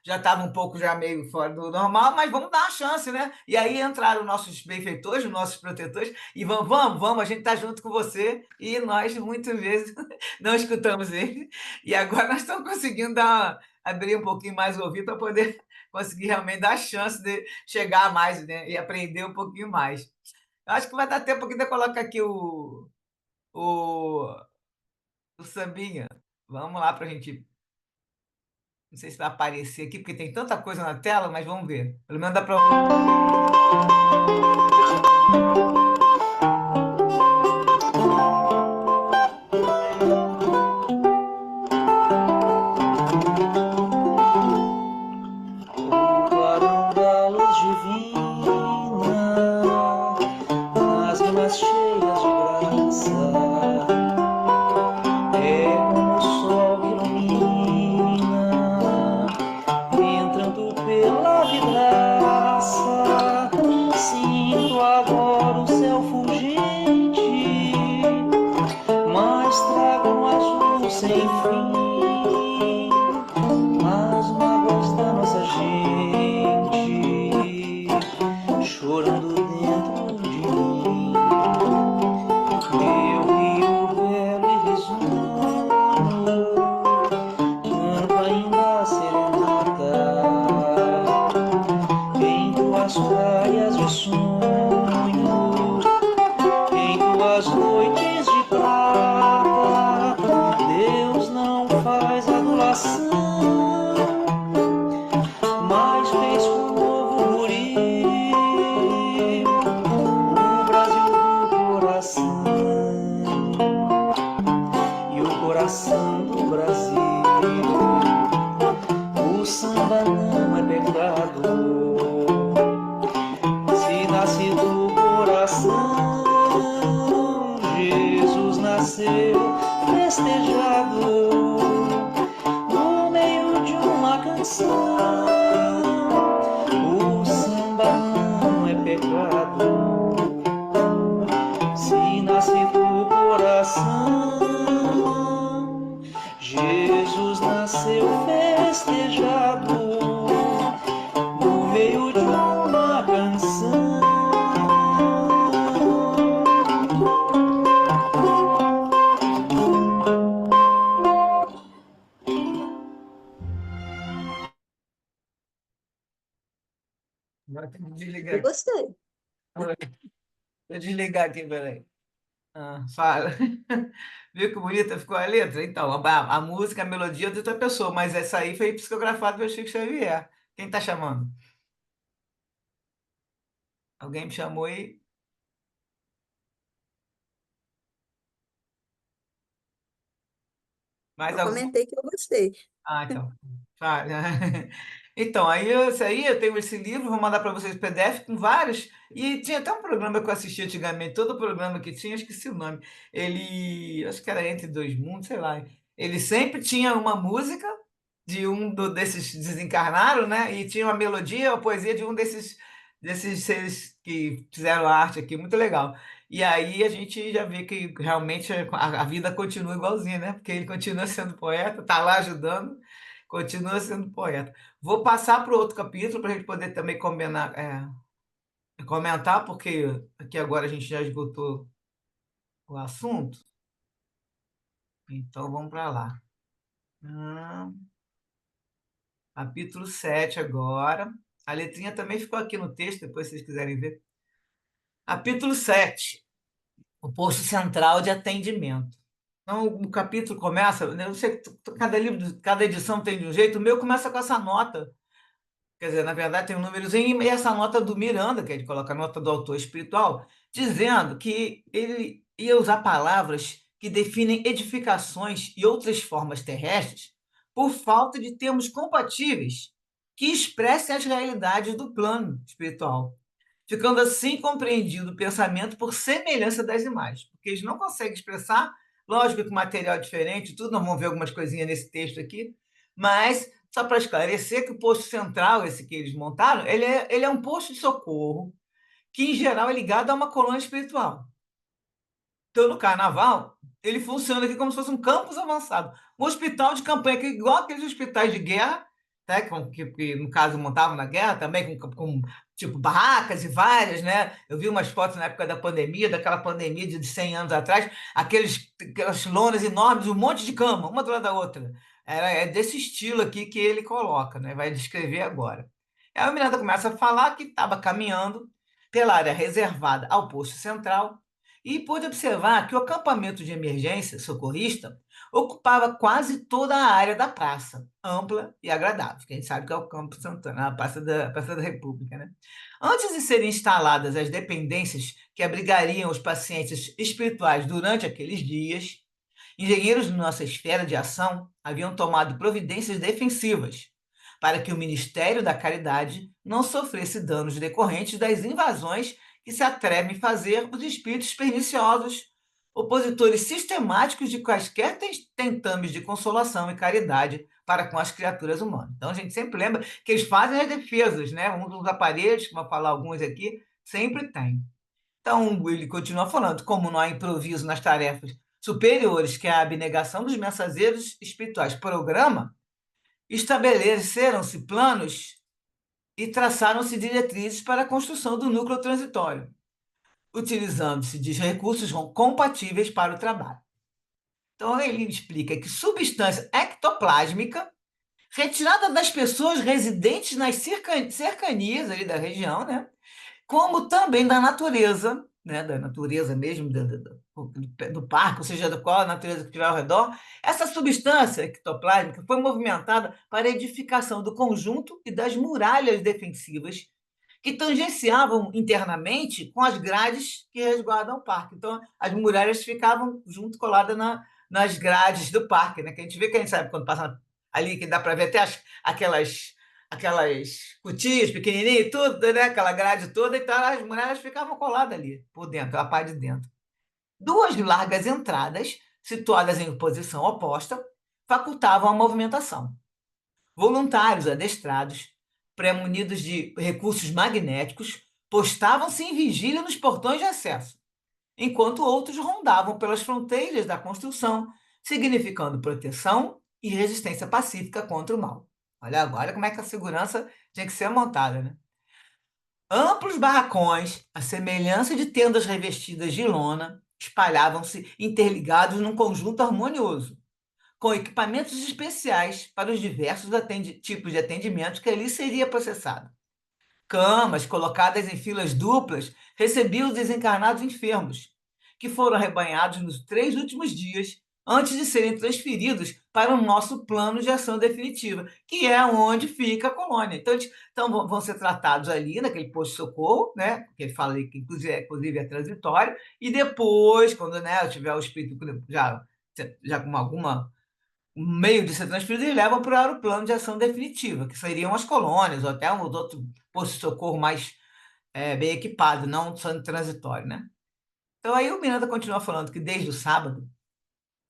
já estava um pouco já meio fora do normal, mas vamos dar uma chance, né? E aí entraram nossos benfeitores, nossos protetores, e vamos, a gente está junto com você, e nós muitas vezes não escutamos ele, e agora nós estamos conseguindo abrir um pouquinho mais o ouvido para poder conseguir realmente dar a chance de chegar a mais, né? E aprender um pouquinho mais. Eu acho que vai dar tempo aqui de eu colocar aqui o, o sambinha. Vamos lá para a gente Não sei se vai aparecer aqui, porque tem tanta coisa na tela, mas vamos ver. Pelo menos dá para. O clarão da luz divina, nas rimas cheias de graça, é como o sol que ilumina, entrando pela vidraça. Sinto agora o céu fulgente, mas trago um azul sem fim, as mágoas da nossa gente, chorando dentro de mim. Meu rio belo e risonho, canto ainda a serenata em tuas praias de sonho, em tuas noites de prata. Deus não faz adulação, mas fez com um novo guri o Brasil do coração. E o coração do Brasil, o samba não é pecado, se nasce do coração. Jesus nasceu festejado no meio de uma canção. O samba não é pecado, se nasce do coração. Jesus nasceu festejado no meio de uma canção. Agora tem que desligar Eu aqui. gostei. Deixa eu desligar aqui, peraí. Fala. Viu que bonita ficou a letra? Então, a música, a melodia é de outra pessoa, mas essa aí foi psicografada pelo Chico Xavier. Quem está chamando? Alguém me chamou aí? Mais Eu algum? comentei que eu gostei. Então. Fala. Então, aí eu tenho esse livro, vou mandar para vocês o PDF com vários. E tinha até um programa que eu assistia antigamente, todo programa que tinha, esqueci o nome. Ele, acho que era Entre Dois Mundos, sei lá. Ele sempre tinha uma música de desses desencarnaram, né? E tinha uma melodia, uma poesia de um desses seres que fizeram a arte aqui, muito legal. E aí a gente já vê que realmente a vida continua igualzinha, né? Porque ele continua sendo poeta, está lá ajudando, continua sendo poeta. Vou passar para o outro capítulo para a gente poder também comentar, porque aqui agora a gente já esgotou o assunto. Então vamos para lá. Capítulo 7 agora. A letrinha também ficou aqui no texto, depois se vocês quiserem ver. Capítulo 7. O posto central de atendimento. Então, o capítulo começa, eu não sei, cada livro, cada edição tem de um jeito, o meu começa com essa nota. Quer dizer, na verdade tem um númerozinho e essa nota do Miranda, que ele coloca a nota do autor espiritual, dizendo que ele ia usar palavras que definem edificações e outras formas terrestres por falta de termos compatíveis que expressem as realidades do plano espiritual, ficando assim compreendido o pensamento por semelhança das imagens, porque eles não conseguem expressar, lógico que o material é diferente, tudo, nós vamos ver algumas coisinhas nesse texto aqui, mas só para esclarecer que o posto central, esse que eles montaram, ele é um posto de socorro que, em geral, é ligado a uma colônia espiritual. Então, no carnaval, ele funciona aqui como se fosse um campus avançado. Um hospital de campanha, que é igual aqueles hospitais de guerra, tá? que no caso montavam na guerra também, com tipo barracas e várias, né? Eu vi umas fotos na época da pandemia, daquela pandemia de 100 anos atrás, aquelas lonas enormes, um monte de cama, uma do lado da outra. É desse estilo aqui que ele coloca, né? Vai descrever agora. Aí o Miranda começa a falar que estava caminhando pela área reservada ao posto central, e pôde observar que o acampamento de emergência socorrista ocupava quase toda a área da praça, ampla e agradável, que a gente sabe que é o Campo Santana, Praça da República, né? Antes de serem instaladas as dependências que abrigariam os pacientes espirituais durante aqueles dias, engenheiros de nossa esfera de ação haviam tomado providências defensivas para que o Ministério da Caridade não sofresse danos decorrentes das invasões que se atrevem a fazer os espíritos perniciosos, opositores sistemáticos de quaisquer tentames de consolação e caridade para com as criaturas humanas. Então, a gente sempre lembra que eles fazem as defesas, né? Um dos aparelhos, que vou falar alguns aqui, sempre tem. Então, ele continua falando, como não há improviso nas tarefas superiores que a abnegação dos mensageiros espirituais programa, estabeleceram-se planos e traçaram-se diretrizes para a construção do núcleo transitório, utilizando-se de recursos compatíveis para o trabalho. Então, ele explica que substância ectoplásmica retirada das pessoas residentes nas cercanias ali da região, né? Como também da natureza, né, da natureza mesmo, do parque, ou seja, da qual a natureza que tiver ao redor, essa substância ectoplásmica foi movimentada para a edificação do conjunto e das muralhas defensivas que tangenciavam internamente com as grades que resguardam o parque. Então, as muralhas ficavam junto coladas nas grades do parque, né? Que a gente vê, que a gente sabe quando passa ali, que dá para ver até aquelas cutis pequenininhas e tudo, né? Aquela grade toda, então as muralhas ficavam coladas ali, por dentro, a parte de dentro. Duas largas entradas, situadas em posição oposta, facultavam a movimentação. Voluntários adestrados, pré-munidos de recursos magnéticos, postavam-se em vigília nos portões de acesso, enquanto outros rondavam pelas fronteiras da construção, significando proteção e resistência pacífica contra o mal. Olha agora como é que a segurança tinha que ser montada, né? Amplos barracões, à semelhança de tendas revestidas de lona, espalhavam-se interligados num conjunto harmonioso, com equipamentos especiais para os diversos tipos de atendimento que ali seria processado. Camas colocadas em filas duplas recebiam os desencarnados enfermos, que foram arrebanhados nos 3 últimos dias, antes de serem transferidos para o nosso plano de ação definitiva, que é onde fica a colônia. Então vão ser tratados ali, naquele posto de socorro, né? Que ele fala que inclusive é transitório, e depois, quando, né, eu tiver o espírito já com alguma meio de ser transferido, e levam para o plano de ação definitiva, que seriam as colônias, ou até um outro posto de socorro mais bem equipado, não só transitório, né? Então, aí o Miranda continua falando que, desde o sábado,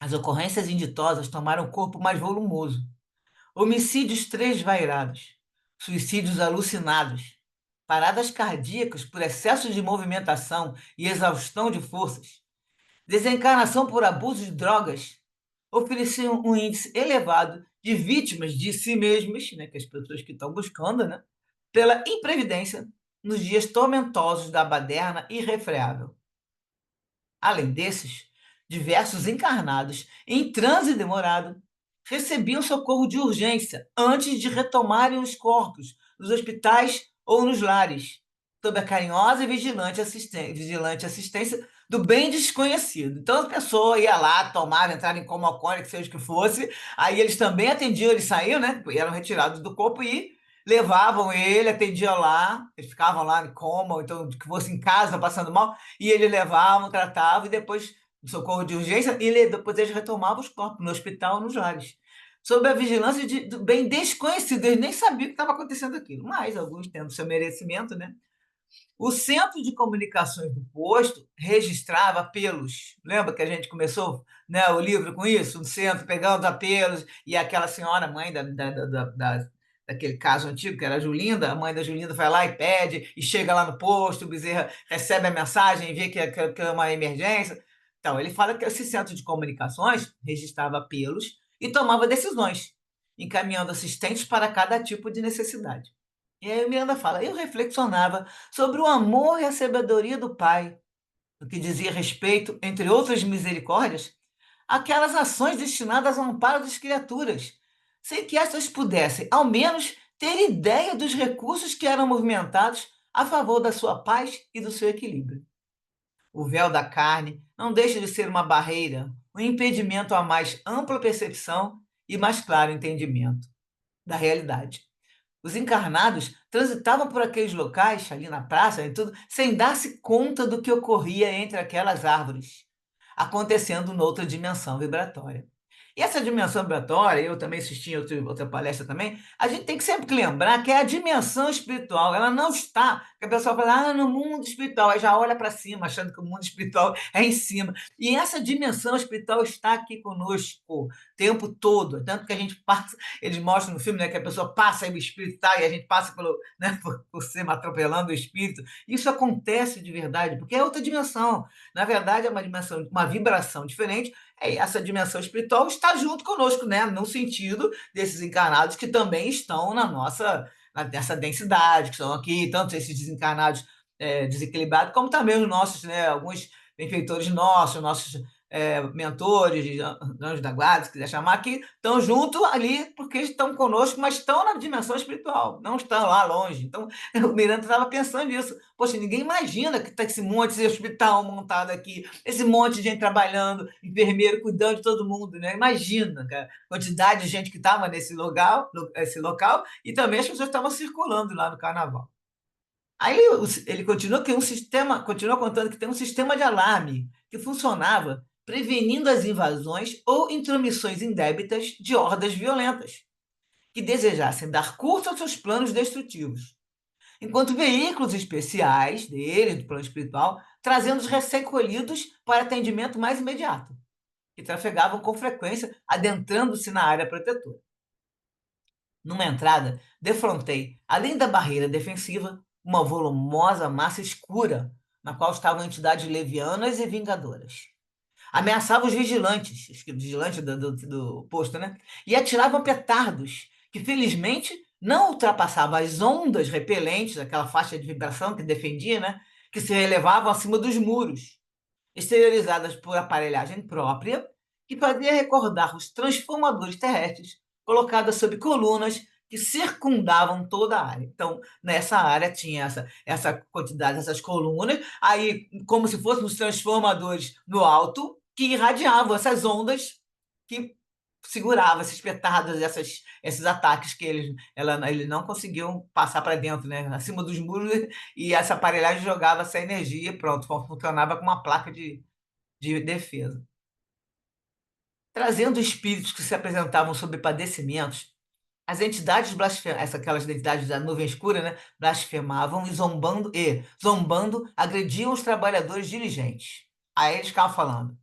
as ocorrências inditosas tomaram um corpo mais volumoso. Homicídios tresvairados, suicídios alucinados, paradas cardíacas por excesso de movimentação e exaustão de forças, desencarnação por abuso de drogas, ofereciam um índice elevado de vítimas de si mesmas, né, que as pessoas que estão buscando, né, pela imprevidência nos dias tormentosos da baderna irrefreável. Além desses, diversos encarnados em transe demorado recebiam socorro de urgência antes de retomarem os corpos nos hospitais ou nos lares, sob a carinhosa e vigilante assistência do bem desconhecido. Então, a pessoa ia lá, tomava, entrava em coma alcoólico, seja o que fosse, aí eles também atendiam, eles saíam, né? Eram retirados do corpo e levavam ele, atendiam lá, eles ficavam lá em coma, ou então que fosse em casa passando mal, e ele levavam, tratava, e depois socorro de urgência, e depois eles retomavam os corpos no hospital, nos lares, sob a vigilância do bem desconhecido. Eles nem sabiam que estava acontecendo aquilo, mas alguns tendo seu merecimento, né? O Centro de Comunicações do posto registrava apelos. Lembra que a gente começou, né, o livro com isso? Um centro pegando apelos, e aquela senhora, mãe daquele caso antigo, que era a Julinda, a mãe da Julinda vai lá e pede, e chega lá no posto, o Bezerra recebe a mensagem e vê que é uma emergência. Então, ele fala que esse centro de comunicações registrava apelos e tomava decisões, encaminhando assistentes para cada tipo de necessidade. E aí o Miranda fala, eu reflexionava sobre o amor e a sabedoria do Pai, no que dizia respeito, entre outras misericórdias, àquelas ações destinadas ao amparo das criaturas, sem que estas pudessem, ao menos, ter ideia dos recursos que eram movimentados a favor da sua paz e do seu equilíbrio. o véu da carne, não deixa de ser uma barreira, um impedimento a mais ampla percepção e mais claro entendimento da realidade. Os encarnados transitavam por aqueles locais, ali na praça e tudo, sem dar-se conta do que ocorria entre aquelas árvores, acontecendo noutra dimensão vibratória. E essa dimensão vibratória, eu também assisti em outra palestra também, a gente tem que sempre lembrar que é a dimensão espiritual, ela não está, que a pessoa fala, no mundo espiritual, aí já olha para cima, achando que o mundo espiritual é em cima. E essa dimensão espiritual está aqui conosco o tempo todo, tanto que a gente passa, eles mostram no filme, né, que a pessoa passa e o espírito está, e a gente passa né, por cima, atropelando o espírito. Isso acontece de verdade, porque é outra dimensão. Na verdade, é uma dimensão, uma vibração diferente. Essa dimensão espiritual está junto conosco, né? No sentido desses encarnados que também estão nessa densidade, que estão aqui, tanto esses desencarnados desequilibrados, como também os nossos, né? Alguns benfeitores nossos mentores, anjos da guarda, se quiser chamar, que estão junto ali porque estão conosco, mas estão na dimensão espiritual, não estão lá longe. Então, o Miranda estava pensando nisso. Poxa, ninguém imagina que está esse monte de hospital montado aqui, esse monte de gente trabalhando, enfermeiro cuidando de todo mundo, né? Imagina, cara, a quantidade de gente que estava esse local, e também as pessoas estavam circulando lá no carnaval. Aí ele continua contando que tem um sistema de alarme que funcionava prevenindo as invasões ou intromissões indébitas de hordas violentas que desejassem dar curso aos seus planos destrutivos, enquanto veículos especiais dele, do plano espiritual, trazendo os recém-colhidos para atendimento mais imediato, que trafegavam com frequência, adentrando-se na área protetora. Numa entrada, defrontei, além da barreira defensiva, uma volumosa massa escura, na qual estavam entidades levianas e vingadoras. Ameaçavam os vigilantes, os vigilantes do posto, né? E atiravam petardos, que felizmente não ultrapassavam as ondas repelentes, aquela faixa de vibração que defendia, né? Que se elevavam acima dos muros, exteriorizadas por aparelhagem própria, que fazia recordar os transformadores terrestres colocados sob colunas que circundavam toda a área. Então, nessa área tinha essa quantidade, essas colunas, aí como se fossem os transformadores no alto, que irradiavam essas que seguravam esses petardos, esses ataques que eles não conseguiam passar para dentro, né? Acima dos muros, e essa aparelhagem jogava essa energia e pronto, funcionava como uma placa de defesa. Trazendo espíritos que se apresentavam sob padecimentos, as entidades aquelas entidades da nuvem escura, né, blasfemavam zombando, agrediam os trabalhadores diligentes. Aí eles ficavam falando: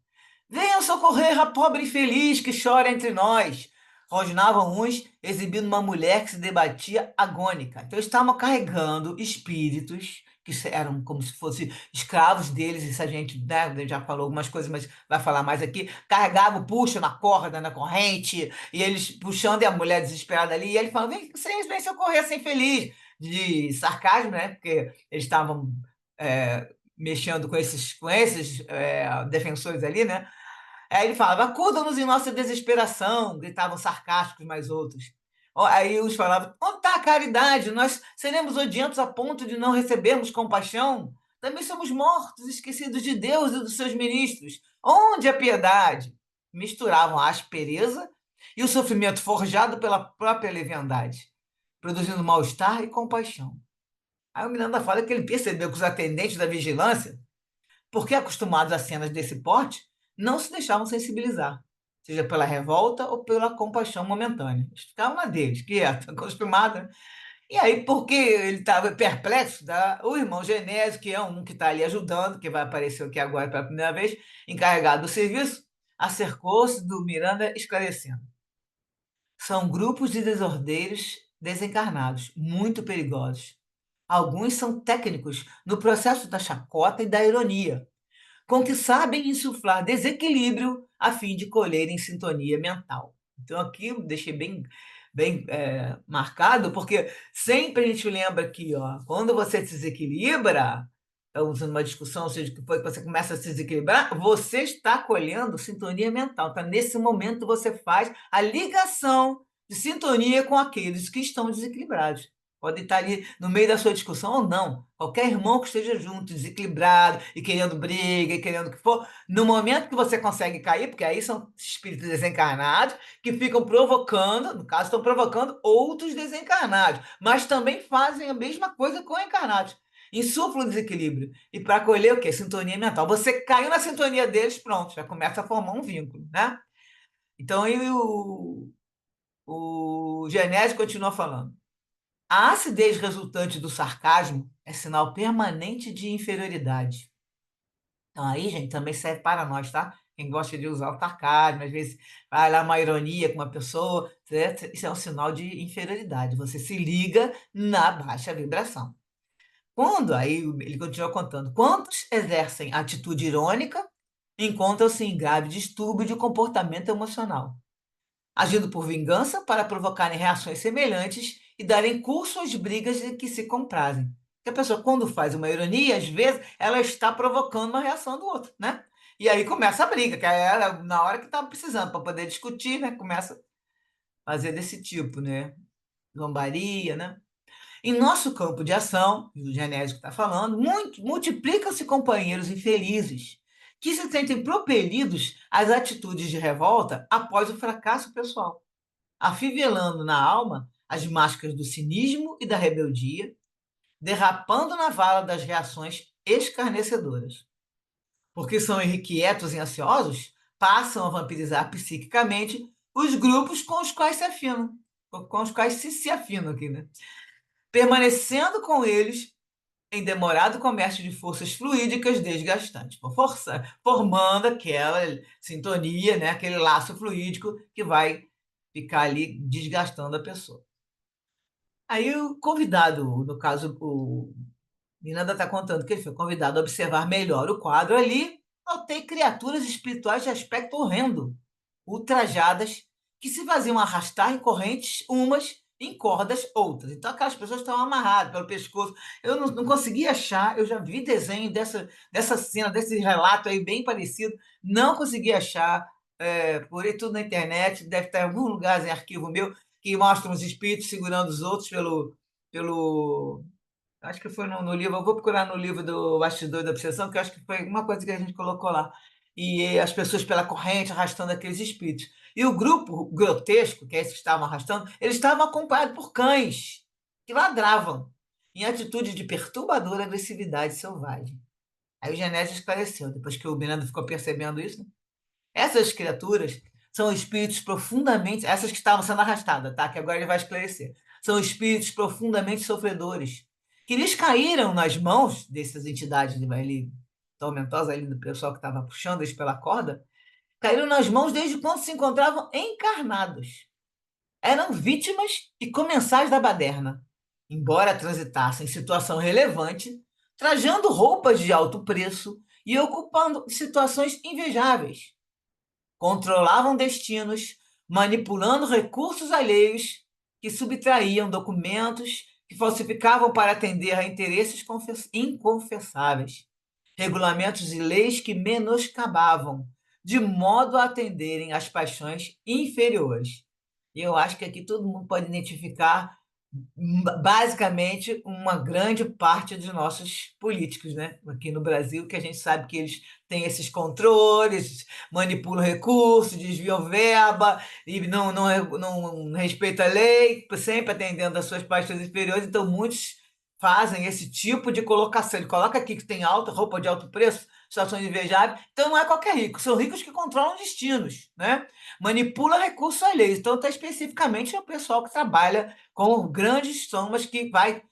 venham socorrer a pobre infeliz que chora entre nós. Rosnavam uns, exibindo uma mulher que se debatia agônica. Então, eles estavam carregando espíritos que eram como se fossem escravos deles. Isso a gente, né, já falou algumas coisas, mas vai falar mais aqui. Carregavam, puxam na corda, na corrente, e eles puxando, e a mulher desesperada ali, e ele falando: vem socorrer essa infeliz. De sarcasmo, né? Porque eles estavam mexendo com esses defensores ali, né? Aí ele falava: acuda-nos em nossa desesperação, gritavam sarcásticos mais outros. Aí uns falavam: onde está a caridade? Nós seremos odientos a ponto de não recebermos compaixão? Também somos mortos, esquecidos de Deus e dos seus ministros. Onde a piedade? Misturavam a aspereza e o sofrimento forjado pela própria leviandade, produzindo mal-estar e compaixão. Aí o Miranda fala que ele percebeu que os atendentes da vigilância, porque acostumados a cenas desse porte, não se deixavam sensibilizar, seja pela revolta ou pela compaixão momentânea. Eles ficavam na deles, quieto, acostumado. Né? E aí, porque ele estava perplexo, o irmão Genésio, que é um que está ali ajudando, que vai aparecer aqui agora pela primeira vez, encarregado do serviço, acercou-se do Miranda esclarecendo: são grupos de desordeiros desencarnados, muito perigosos. Alguns são técnicos no processo da chacota e da ironia, com que sabem insuflar desequilíbrio a fim de colherem sintonia mental. Então, aqui eu deixei bem marcado, porque sempre a gente lembra que quando você se desequilibra, usando uma discussão, ou seja, que você começa a se desequilibrar, você está colhendo sintonia mental. Então, nesse momento, você faz a ligação de sintonia com aqueles que estão desequilibrados. Podem estar ali no meio da sua discussão ou não. Qualquer irmão que esteja junto, desequilibrado e querendo briga e querendo o que for, no momento que você consegue cair, porque aí são espíritos desencarnados que ficam provocando, no caso, estão provocando outros desencarnados, mas também fazem a mesma coisa com encarnados. Insuflam o desequilíbrio. E para colher o quê? Sintonia mental. Você caiu na sintonia deles, pronto, já começa a formar um vínculo, né? Então, aí o Genésio continua falando. A acidez resultante do sarcasmo é sinal permanente de inferioridade. Então, aí, gente, também serve para nós, tá? Quem gosta de usar o sarcasmo, às vezes vai lá uma ironia com uma pessoa, certo? Isso é um sinal de inferioridade. Você se liga na baixa vibração. Aí ele continua contando, quantos exercem atitude irônica encontram-se em grave distúrbio de comportamento emocional, agindo por vingança para provocarem reações semelhantes e darem curso às brigas de que se comprazem. Porque a pessoa, quando faz uma ironia, às vezes, ela está provocando uma reação do outro, né? E aí começa a briga, que é ela, na hora que estava precisando, para poder discutir, né? Começa a fazer desse tipo, né? Zombaria, né? Em nosso campo de ação, o Genésio está falando, multiplicam-se companheiros infelizes que se sentem propelidos às atitudes de revolta após o fracasso pessoal, afivelando na alma as máscaras do cinismo e da rebeldia, derrapando na vala das reações escarnecedoras. Porque são irrequietos e ansiosos, passam a vampirizar psiquicamente os grupos com os quais se afinam, com os quais se afinam aqui, né? Permanecendo com eles em demorado comércio de forças fluídicas desgastantes, formando aquela sintonia, né, aquele laço fluídico que vai ficar ali desgastando a pessoa. Aí o convidado, no caso, o Miranda está contando que ele foi convidado a observar melhor o quadro ali, notei criaturas espirituais de aspecto horrendo, ultrajadas, que se faziam arrastar em correntes umas, em cordas outras. Então aquelas pessoas estavam amarradas pelo pescoço. Eu não consegui achar, eu já vi desenho dessa cena, desse relato aí bem parecido, não consegui achar, por aí tudo na internet, deve estar em algum lugar em arquivo meu, que mostra os espíritos segurando os outros pelo acho que foi no livro, eu vou procurar no livro do Bastidor da Obsessão, que eu acho que foi uma coisa que a gente colocou lá. E as pessoas pela corrente arrastando aqueles espíritos. E o grupo grotesco, que é esse que estavam arrastando, eles estavam acompanhados por cães que ladravam em atitude de perturbadora agressividade selvagem. Aí o Genésio esclareceu, depois que o Miranda ficou percebendo isso, né? Essas criaturas são espíritos profundamente, essas que estavam sendo arrastadas, tá? Que agora ele vai esclarecer. São espíritos profundamente sofredores, que lhes caíram nas mãos dessas entidades ali, tormentosas ali do pessoal que estava puxando eles pela corda, caíram nas mãos desde quando se encontravam encarnados. Eram vítimas e comensais da baderna, embora transitassem em situação relevante, trajando roupas de alto preço e ocupando situações invejáveis. Controlavam destinos, manipulando recursos alheios que subtraíam documentos, que falsificavam para atender a interesses inconfessáveis, regulamentos e leis que menoscabavam, de modo a atenderem às paixões inferiores. E eu acho que aqui todo mundo pode identificar basicamente uma grande parte dos nossos políticos, né? Aqui no Brasil, que a gente sabe que eles têm esses controles, manipulam recursos, desviam verba e não respeitam a lei, sempre atendendo às suas paixões inferiores. Então, muitos fazem esse tipo de colocação. Ele coloca aqui que tem alta roupa de alto preço, situações invejáveis. Então, não é qualquer rico, são ricos que controlam destinos, né? Manipula recursos alheios. Então, está especificamente o pessoal que trabalha com grandes somas que vai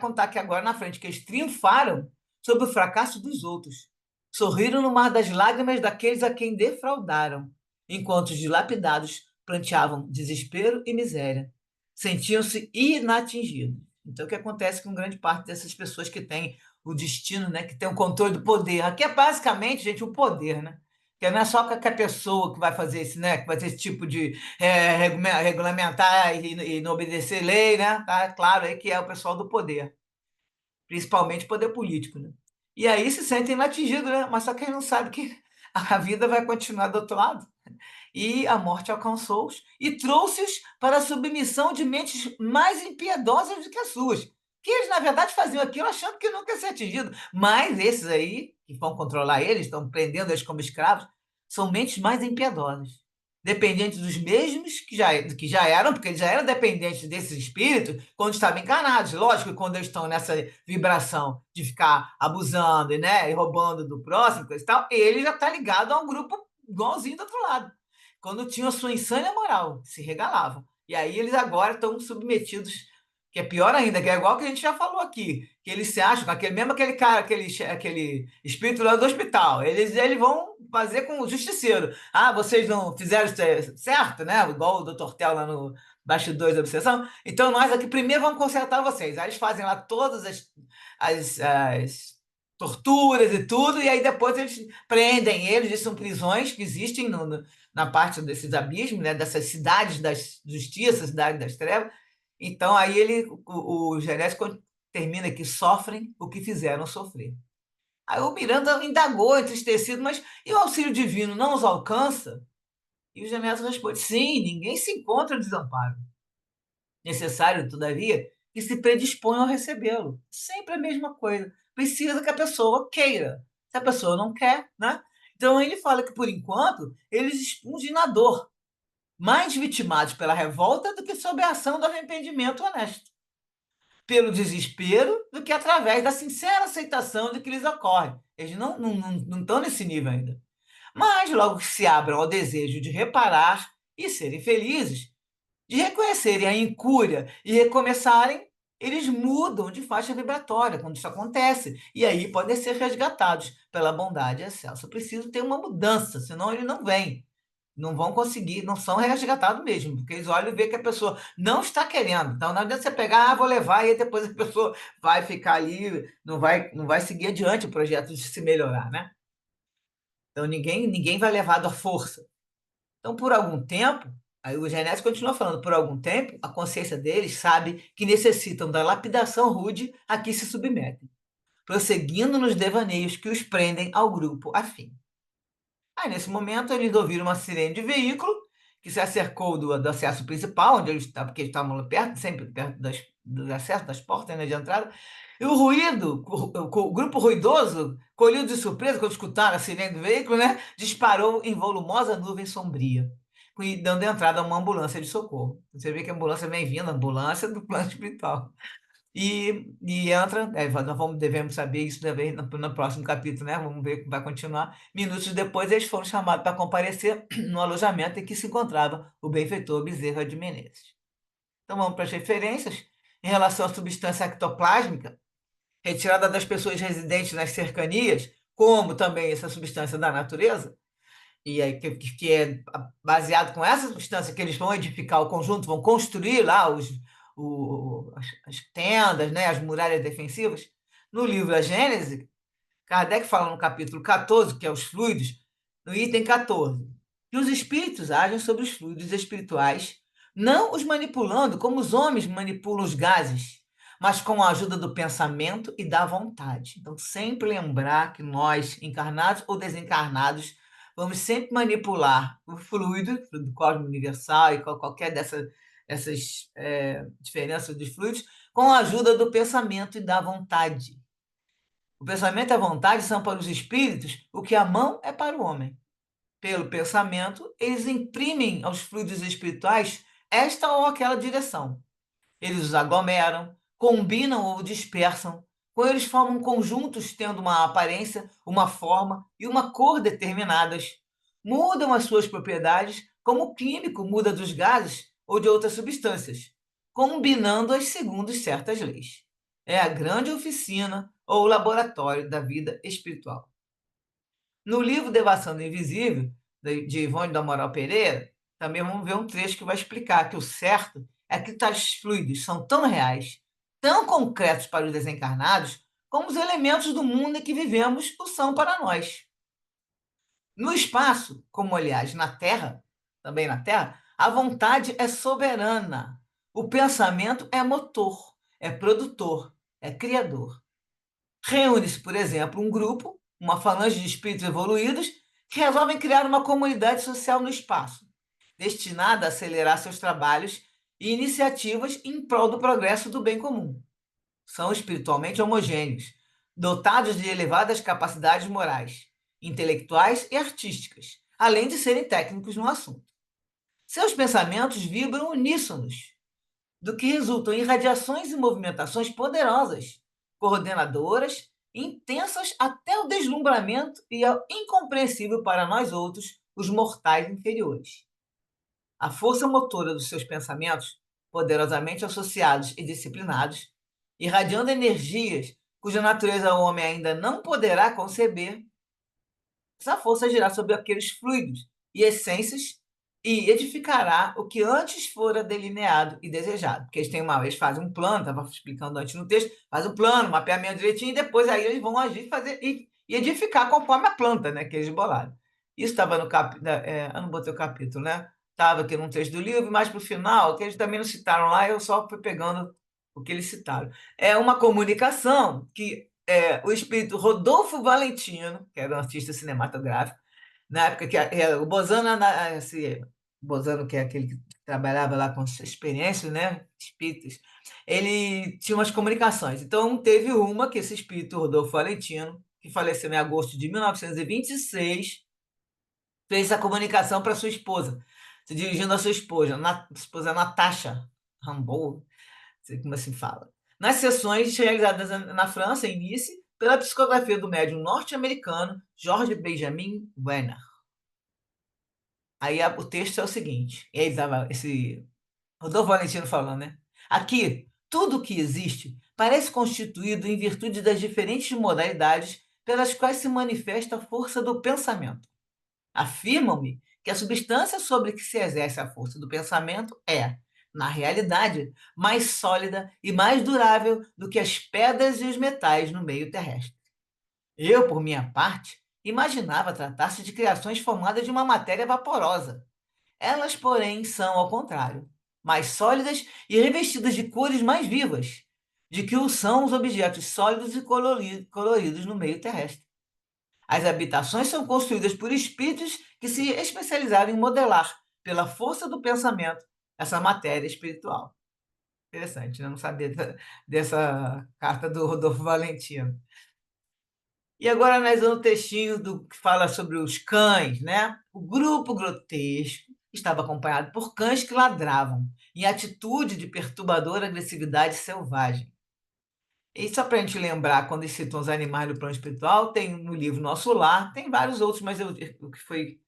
contar aqui agora na frente, que eles triunfaram sobre o fracasso dos outros. Sorriram no mar das lágrimas daqueles a quem defraudaram, enquanto os dilapidados planteavam desespero e miséria. Sentiam-se inatingidos. Então, o que acontece com grande parte dessas pessoas que têm o destino, né, que tem o controle do poder? Aqui é basicamente, gente, o poder, né? Que não é só qualquer pessoa que vai fazer esse, né, que vai ter esse tipo de regulamentar e não obedecer lei, né? Tá claro aí que é o pessoal do poder, principalmente poder político, né? E aí se sentem inatingidos, né? Mas só que eles não sabem que a vida vai continuar do outro lado. e a morte alcançou-os e trouxe-os para a submissão de mentes mais impiedosas do que as suas. Que eles, na verdade, faziam aquilo achando que nunca ia ser atingido. Mas esses aí, que vão controlar eles, estão prendendo eles como escravos, são mentes mais impiedosas, dependentes dos mesmos que já eram, porque eles já eram dependentes desses espíritos quando estavam encarnados. Lógico que quando eles estão nessa vibração de ficar abusando, né, e roubando do próximo, coisa e tal, ele já está ligado a um grupo igualzinho do outro lado. Quando tinham a sua insânia moral, se regalavam. E aí eles agora estão submetidos, que é pior ainda, que é igual que a gente já falou aqui, que eles se acham, mesmo aquele cara, aquele espírito lá do hospital, eles vão fazer com o justiceiro. Ah, vocês não fizeram certo, né? Igual o Dr. Tel lá no Bastidores da Obsessão. Então nós aqui primeiro vamos consertar vocês. Aí eles fazem lá todas as torturas e tudo, e aí depois eles prendem eles, são prisões que existem na parte desses abismos, né? Dessas cidades das justiças, cidade das trevas. Então aí o Genésio termina que sofrem o que fizeram sofrer. Aí o Miranda indagou, entristecido, mas e o auxílio divino não os alcança? E o Genésio responde: sim, ninguém se encontra desamparo. Necessário, todavia, que se predisponham a recebê-lo. Sempre a mesma coisa. Precisa que a pessoa queira. Se a pessoa não quer, né? Então ele fala que, por enquanto, eles expungem na dor, mais vitimados pela revolta do que sob a ação do arrependimento honesto, pelo desespero do que através da sincera aceitação de que lhes ocorre. Eles não estão nesse nível ainda. Mas logo que se abram ao desejo de reparar e serem felizes, de reconhecerem a incúria e recomeçarem, eles mudam de faixa vibratória quando isso acontece. E aí podem ser resgatados pela bondade excelsa. Preciso ter uma mudança, senão ele não vem. Não vão conseguir, não são resgatados mesmo, porque eles olham e veem que a pessoa não está querendo. Então, não adianta você pegar, vou levar, e aí depois a pessoa vai ficar ali, não vai seguir adiante o projeto de se melhorar, né? Então, ninguém vai levado à força. Então, por algum tempo, aí o Genésio continua falando, por algum tempo, a consciência deles sabe que necessitam da lapidação rude a que se submetem, prosseguindo nos devaneios que os prendem ao grupo afim. Aí, nesse momento, eles ouviram uma sirene de veículo que se acercou do acesso principal, onde eles estavam, porque eles estavam lá perto, sempre perto dos acessos, das portas, né, de entrada. E o ruído, o grupo ruidoso, colhido de surpresa quando escutaram a sirene do veículo, né, disparou em volumosa nuvem sombria, dando entrada a uma ambulância de socorro. Você vê que a ambulância vem vindo, a ambulância do plano espiritual. E entra, devemos saber isso no próximo capítulo, né? Vamos ver como vai continuar. Minutos depois, eles foram chamados para comparecer no alojamento em que se encontrava o benfeitor Bezerra de Menezes. Então, vamos para as referências. Em relação à substância ectoplásmica, retirada das pessoas residentes nas cercanias, como também essa substância da natureza, e aí que é baseado com essa substância que eles vão edificar o conjunto, vão construir lá as tendas, né, as muralhas defensivas. No livro A Gênese, Kardec fala no capítulo 14, que é os fluidos, no item 14, que os espíritos agem sobre os fluidos espirituais, não os manipulando como os homens manipulam os gases, mas com a ajuda do pensamento e da vontade. Então, sempre lembrar que nós, encarnados ou desencarnados, vamos sempre manipular o fluido do cosmos universal e qualquer dessas diferenças dos fluidos, com a ajuda do pensamento e da vontade. O pensamento e a vontade são para os espíritos o que a mão é para o homem. Pelo pensamento, eles imprimem aos fluidos espirituais esta ou aquela direção. Eles os aglomeram, combinam ou dispersam, com eles formam conjuntos tendo uma aparência, uma forma e uma cor determinadas. Mudam as suas propriedades, como o químico muda dos gases ou de outras substâncias, combinando-as segundo certas leis. É a grande oficina ou laboratório da vida espiritual. No livro Devassando o Invisível, de Ivone do Amaral Pereira, também vamos ver um trecho que vai explicar que o certo é que tais fluidos são tão reais, tão concretos para os desencarnados, como os elementos do mundo em que vivemos o são para nós. No espaço, como aliás na Terra, também na Terra, a vontade é soberana. O pensamento é motor, é produtor, é criador. Reúne-se, por exemplo, um grupo, uma falange de espíritos evoluídos, que resolvem criar uma comunidade social no espaço, destinada a acelerar seus trabalhos e iniciativas em prol do progresso do bem comum. São espiritualmente homogêneos, dotados de elevadas capacidades morais, intelectuais e artísticas, além de serem técnicos no assunto. Seus pensamentos vibram uníssonos, do que resultam em radiações e movimentações poderosas, coordenadoras, intensas até o deslumbramento e ao incompreensível para nós outros, os mortais inferiores. A força motora dos seus pensamentos, poderosamente associados e disciplinados, irradiando energias cuja natureza o homem ainda não poderá conceber, essa força agirá sobre aqueles fluidos e essências e edificará o que antes fora delineado e desejado. Porque eles fazem um plano, estava explicando antes no texto, faz um plano, mapeamento direitinho, e depois aí eles vão agir e edificar conforme a planta, né, que eles bolaram. Isso estava no capítulo, eu não botei o capítulo, né? Estava aqui num texto do livro, mas para o final, que eles também não citaram lá, eu só fui pegando o que eles citaram. É uma comunicação que o espírito Rodolfo Valentino, que era um artista cinematográfico, na época que o Bozano, Bozano, que é aquele que trabalhava lá com experiências, né, espíritas, ele tinha umas comunicações. Então, teve uma que esse espírito Rodolfo Valentino, que faleceu em agosto de 1926, fez essa comunicação para sua esposa, se dirigindo à sua esposa Natasha Rambaud, não sei como assim fala. Nas sessões realizadas na França, em Nice, pela psicografia do médium norte-americano George Benjamin Wenner. Aí o texto é o seguinte, e aí estava esse Rodolfo Valentino falando, né? Aqui, tudo o que existe parece constituído em virtude das diferentes modalidades pelas quais se manifesta a força do pensamento. Afirmam-me que a substância sobre que se exerce a força do pensamento é, na realidade, mais sólida e mais durável do que as pedras e os metais no meio terrestre. Eu, por minha parte, imaginava tratar-se de criações formadas de uma matéria vaporosa. Elas, porém, são, ao contrário, mais sólidas e revestidas de cores mais vivas, de que o são os objetos sólidos e coloridos no meio terrestre. As habitações são construídas por espíritos que se especializaram em modelar, pela força do pensamento, essa matéria espiritual. Interessante, né? Não sabia dessa carta do Rodolfo Valentino. E agora analisando o textinho que fala sobre os cães, né? O grupo grotesco estava acompanhado por cães que ladravam, em atitude de perturbadora agressividade selvagem. E só para a gente lembrar, quando eles citam os animais do plano espiritual, tem no livro Nosso Lar, tem vários outros, mas o que foi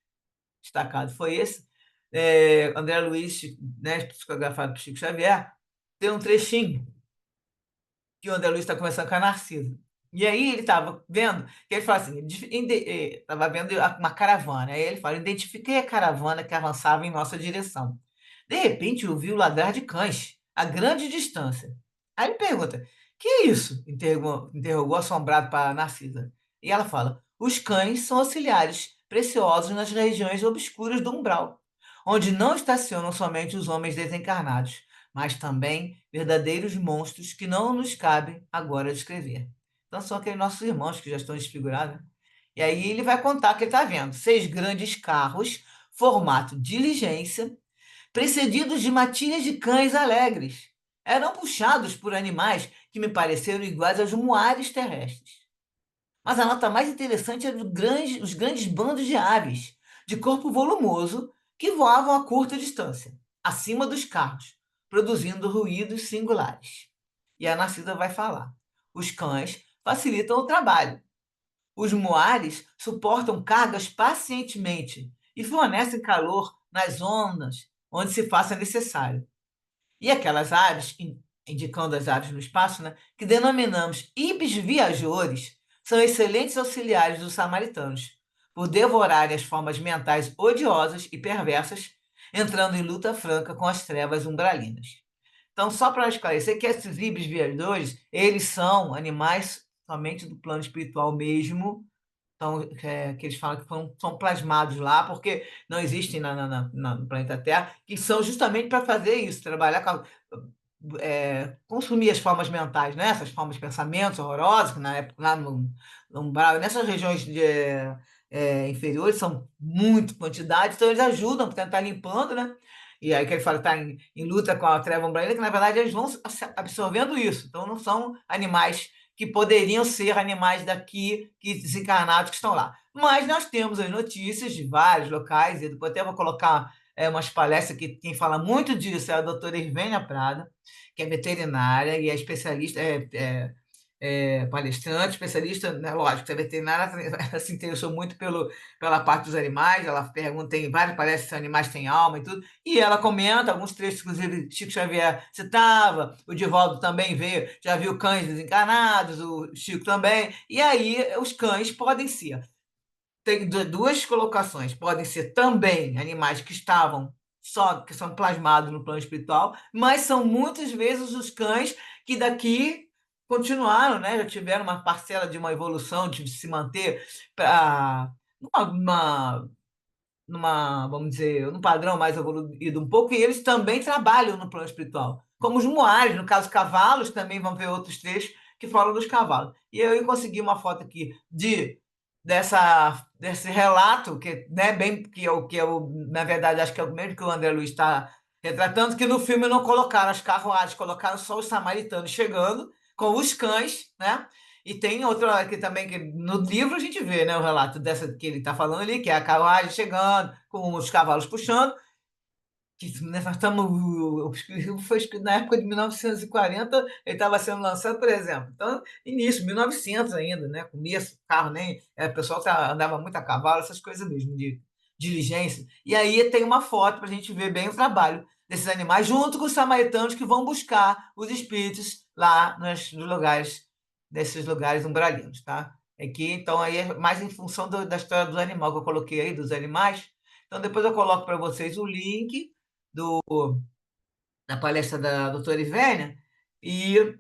destacado foi esse. André Luiz, né, psicografado por Chico Xavier, tem um trechinho que o André Luiz está conversando com a Narcisa. E aí ele estava vendo, que ele fala assim, estava vendo uma caravana, aí ele fala, identifiquei a caravana que avançava em nossa direção. De repente, ouviu ladrar de cães, a grande distância. Aí ele pergunta, que é isso? Interrogou assombrado para a Narcisa. E ela fala, os cães são auxiliares, preciosos nas regiões obscuras do umbral, onde não estacionam somente os homens desencarnados, mas também verdadeiros monstros que não nos cabe agora descrever. Então são aqueles nossos irmãos que já estão desfigurados, né? E aí ele vai contar que ele está vendo 6 grandes carros, formato diligência, precedidos de matilhas de cães alegres. Eram puxados por animais que me pareceram iguais aos muares terrestres. Mas a nota mais interessante era os grandes bandos de aves, de corpo volumoso, que voavam a curta distância, acima dos carros, produzindo ruídos singulares. E a Narcisa vai falar. Os cães facilitam o trabalho. Os moares suportam cargas pacientemente e fornecem calor nas zonas onde se faça necessário. E aquelas aves, indicando as aves no espaço, né, que denominamos ibis viajores, são excelentes auxiliares dos samaritanos, por devorarem as formas mentais odiosas e perversas, entrando em luta franca com as trevas umbralinas. Então, só para esclarecer que esses ibis viajores, eles são animais somente do plano espiritual mesmo, então, que eles falam que são plasmados lá, porque não existem no planeta Terra, que são justamente para fazer isso, trabalhar consumir as formas mentais, né? Essas formas de pensamentos horrorosos, que na época, lá no umbral, nessas regiões inferiores, são muito quantidade, então eles ajudam para tentar limpando, né? E aí que ele fala que está em luta com a treva umbralina, que na verdade eles vão absorvendo isso. Então não são animais que poderiam ser animais daqui, que desencarnados que estão lá. Mas nós temos as notícias de vários locais, e depois até vou colocar umas palestras que quem fala muito disso é a doutora Irvênia Prada, que é veterinária e é especialista, palestrante, especialista, né, lógico, é veterinária, ela se interessou muito pela parte dos animais, ela pergunta, tem várias palestras se animais têm alma e tudo, e ela comenta alguns trechos, inclusive Chico Xavier citava, o Divaldo também veio, já viu cães desencarnados, o Chico também, e aí os cães podem ser, tem duas colocações, podem ser também animais que estavam só, que são plasmados no plano espiritual, mas são muitas vezes os cães que daqui continuaram, né? Já tiveram uma parcela de uma evolução, de se manter para vamos dizer, num padrão mais evoluído um pouco, e eles também trabalham no plano espiritual. Como os muares, no caso, cavalos, também vão ver outros trechos que falam dos cavalos. E eu consegui uma foto aqui desse relato, que, né, bem, na verdade, acho que é o mesmo que o André Luiz está retratando, que no filme não colocaram as carruagens, colocaram só os samaritanos chegando com os cães, né? E tem outro aqui também, que no livro a gente vê, né, o relato dessa que ele está falando ali, que é a carruagem chegando, com os cavalos puxando, que nós estamos, o livro foi escrito na época de 1940, ele estava sendo lançado, por exemplo. Então, início, 1900 ainda, né? Começo, carro nem. O pessoal andava muito a cavalo, essas coisas mesmo, de diligência. E aí tem uma foto para a gente ver bem o trabalho desses animais, junto com os samaritanos que vão buscar os espíritos lá nos lugares, nesses lugares umbralinos, tá? Aqui, então, aí é mais em função da história do animal que eu coloquei aí, dos animais. Então, depois eu coloco para vocês o link da palestra da doutora Ivênia, e,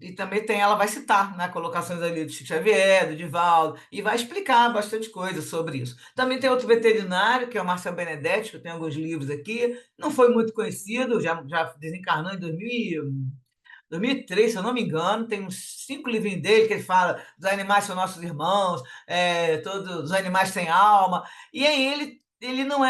e também tem, ela vai citar, né, colocações ali do Chico Xavier, do Divaldo, e vai explicar bastante coisa sobre isso. Também tem outro veterinário, que é o Marcelo Benedetti, que eu tenho alguns livros aqui, não foi muito conhecido, já desencarnou em 2003, se eu não me engano, tem uns 5 livrinhos dele que ele fala dos animais são nossos irmãos, todos os animais têm alma. E aí ele ele não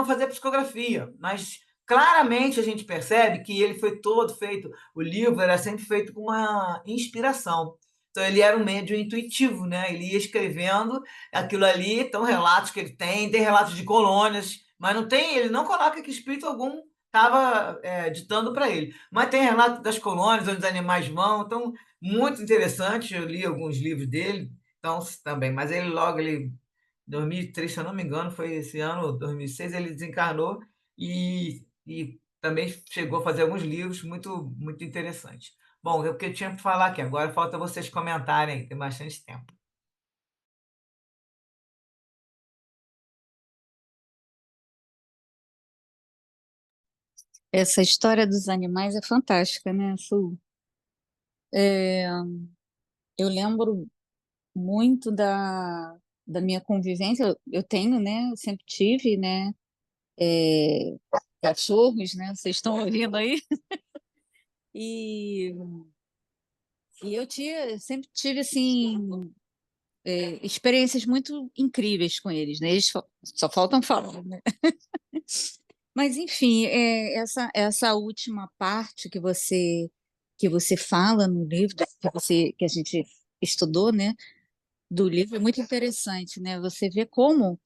fazia psicografia, mas claramente a gente percebe que ele foi todo feito, o livro era sempre feito com uma inspiração. Então ele era um médium intuitivo, né? Ele ia escrevendo aquilo ali, então relatos que ele tem relatos de colônias, mas não tem, ele não coloca que espírito algum estava ditando para ele. Mas tem relato das colônias, onde os animais vão, então, muito interessante. Eu li alguns livros dele, então, também. Mas ele logo, em 2003, se eu não me engano, foi esse ano, 2006, ele desencarnou e também chegou a fazer alguns livros muito, muito interessantes. Bom, é o que eu tinha para falar aqui. Agora falta vocês comentarem, tem bastante tempo. Essa história dos animais é fantástica, né, Su? É, eu lembro muito da minha convivência. Eu tenho, né? Eu sempre tive, né? é, Cachorros, né? Vocês estão ouvindo aí? E, e sempre tive, assim, experiências muito incríveis com eles, né? Eles só faltam falar, né? Mas, enfim, essa última parte que você fala no livro, que a gente estudou, né, do livro, é muito interessante, né? Você vê como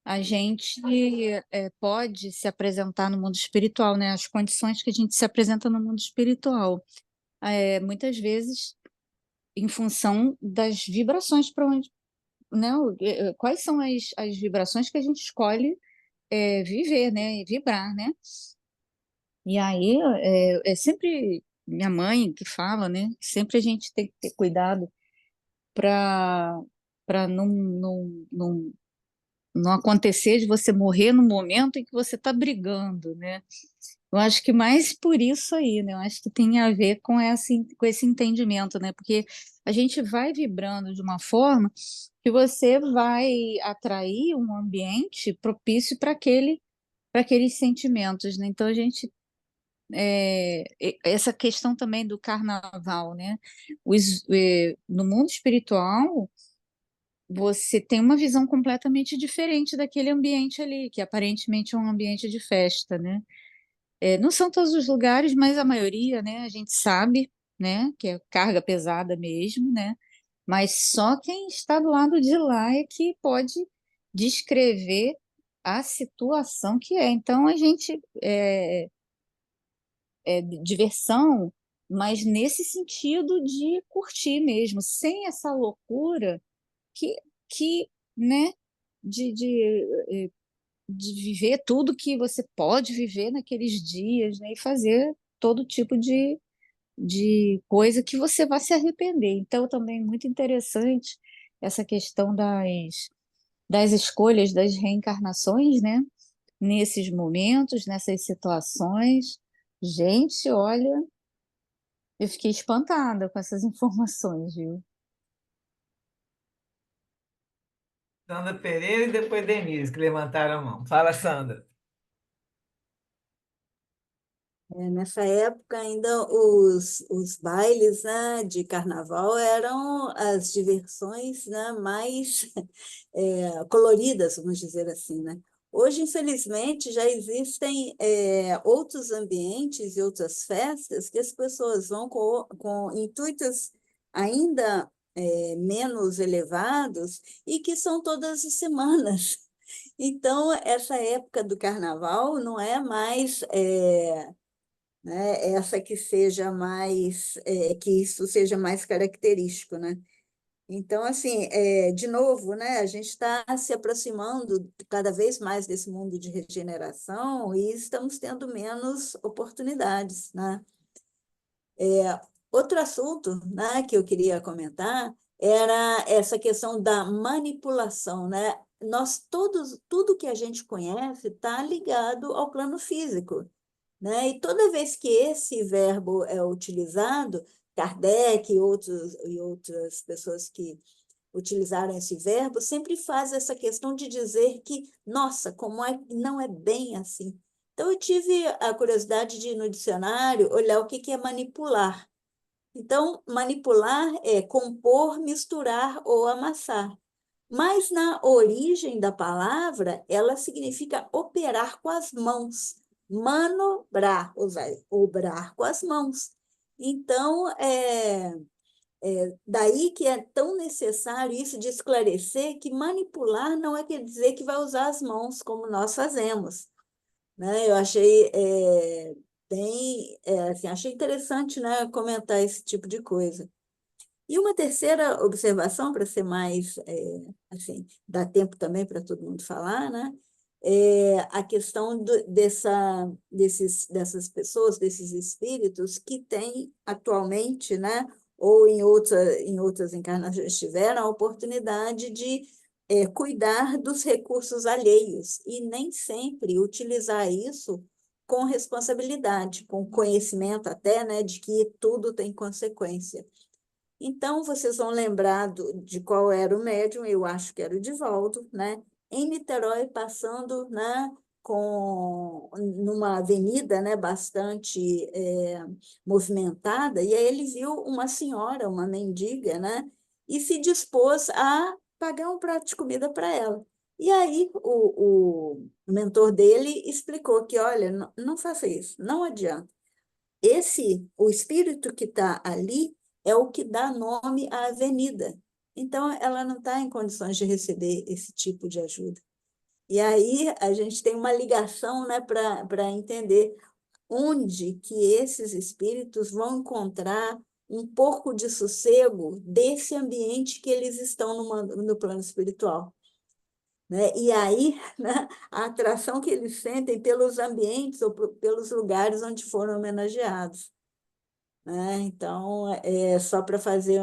a gente pode se apresentar no mundo espiritual, né? As condições que a gente se apresenta no mundo espiritual. Muitas vezes em função das vibrações para onde, né? Quais são as vibrações que a gente escolhe viver, né? Vibrar, né? E aí é sempre minha mãe que fala, né? Sempre a gente tem que ter cuidado para não acontecer de você morrer no momento em que você está brigando, né? Eu acho que mais por isso aí, né? Eu acho que tem a ver com esse entendimento, né? Porque a gente vai vibrando de uma forma que você vai atrair um ambiente propício para aqueles sentimentos, né? Então a gente essa questão também do carnaval, né? No mundo espiritual você tem uma visão completamente diferente daquele ambiente ali, que aparentemente é um ambiente de festa, né? Não são todos os lugares, mas a maioria, né? A gente sabe, né? Que é carga pesada mesmo, né? Mas só quem está do lado de lá é que pode descrever a situação que é. Então, a gente diversão, mas nesse sentido de curtir mesmo, sem essa loucura que, que né, de viver tudo que você pode viver naqueles dias, né, e fazer todo tipo de coisa que você vai se arrepender. Então, também é muito interessante essa questão das escolhas, das reencarnações, né? Nesses momentos, nessas situações. Gente, olha, eu fiquei espantada com essas informações, viu? Sandra Pereira e depois Denise, que levantaram a mão. Fala, Sandra. Nessa época, ainda os bailes, né, de carnaval eram as diversões, né, mais coloridas, vamos dizer assim, né? Hoje, infelizmente, já existem outros ambientes e outras festas que as pessoas vão com intuitos ainda menos elevados e que são todas as semanas. Então, essa época do carnaval não é mais né, essa que seja mais, que isso seja mais característico, né? Então, assim, de novo, né, a gente está se aproximando cada vez mais desse mundo de regeneração e estamos tendo menos oportunidades, né? Outro assunto, né, que eu queria comentar era essa questão da manipulação, né? Tudo que a gente conhece está ligado ao plano físico, né? E toda vez que esse verbo é utilizado, Kardec e outras pessoas que utilizaram esse verbo sempre faz essa questão de dizer que, nossa, como é, não é bem assim. Então, eu tive a curiosidade de ir no dicionário olhar o que que é manipular. Então, manipular é compor, misturar ou amassar. Mas na origem da palavra, ela significa operar com as mãos, manobrar, obrar com as mãos. Então, daí que é tão necessário isso de esclarecer que manipular não quer dizer que vai usar as mãos como nós fazemos, né? Eu achei assim, achei interessante, né, comentar esse tipo de coisa. E uma terceira observação, para ser mais, assim, dá tempo também para todo mundo falar, né? É a questão dessas pessoas, desses espíritos que têm atualmente, né? Ou em outras encarnações tiveram a oportunidade de cuidar dos recursos alheios e nem sempre utilizar isso com responsabilidade, com conhecimento até, né, de que tudo tem consequência. Então, vocês vão lembrar de qual era o médium, eu acho que era o Divaldo, né? Em Niterói, passando, né, numa avenida, né, bastante movimentada, e aí ele viu uma senhora, uma mendiga, né, e se dispôs a pagar um prato de comida para ela. E aí o mentor dele explicou que, olha, não faça isso, não adianta. O espírito que está ali é o que dá nome à avenida. Então, ela não está em condições de receber esse tipo de ajuda. E aí a gente tem uma ligação, né, para entender onde que esses espíritos vão encontrar um pouco de sossego desse ambiente que eles estão no plano espiritual. Né? E aí, né, a atração que eles sentem pelos ambientes ou pelos lugares onde foram homenageados. Né? Então, só para fazer,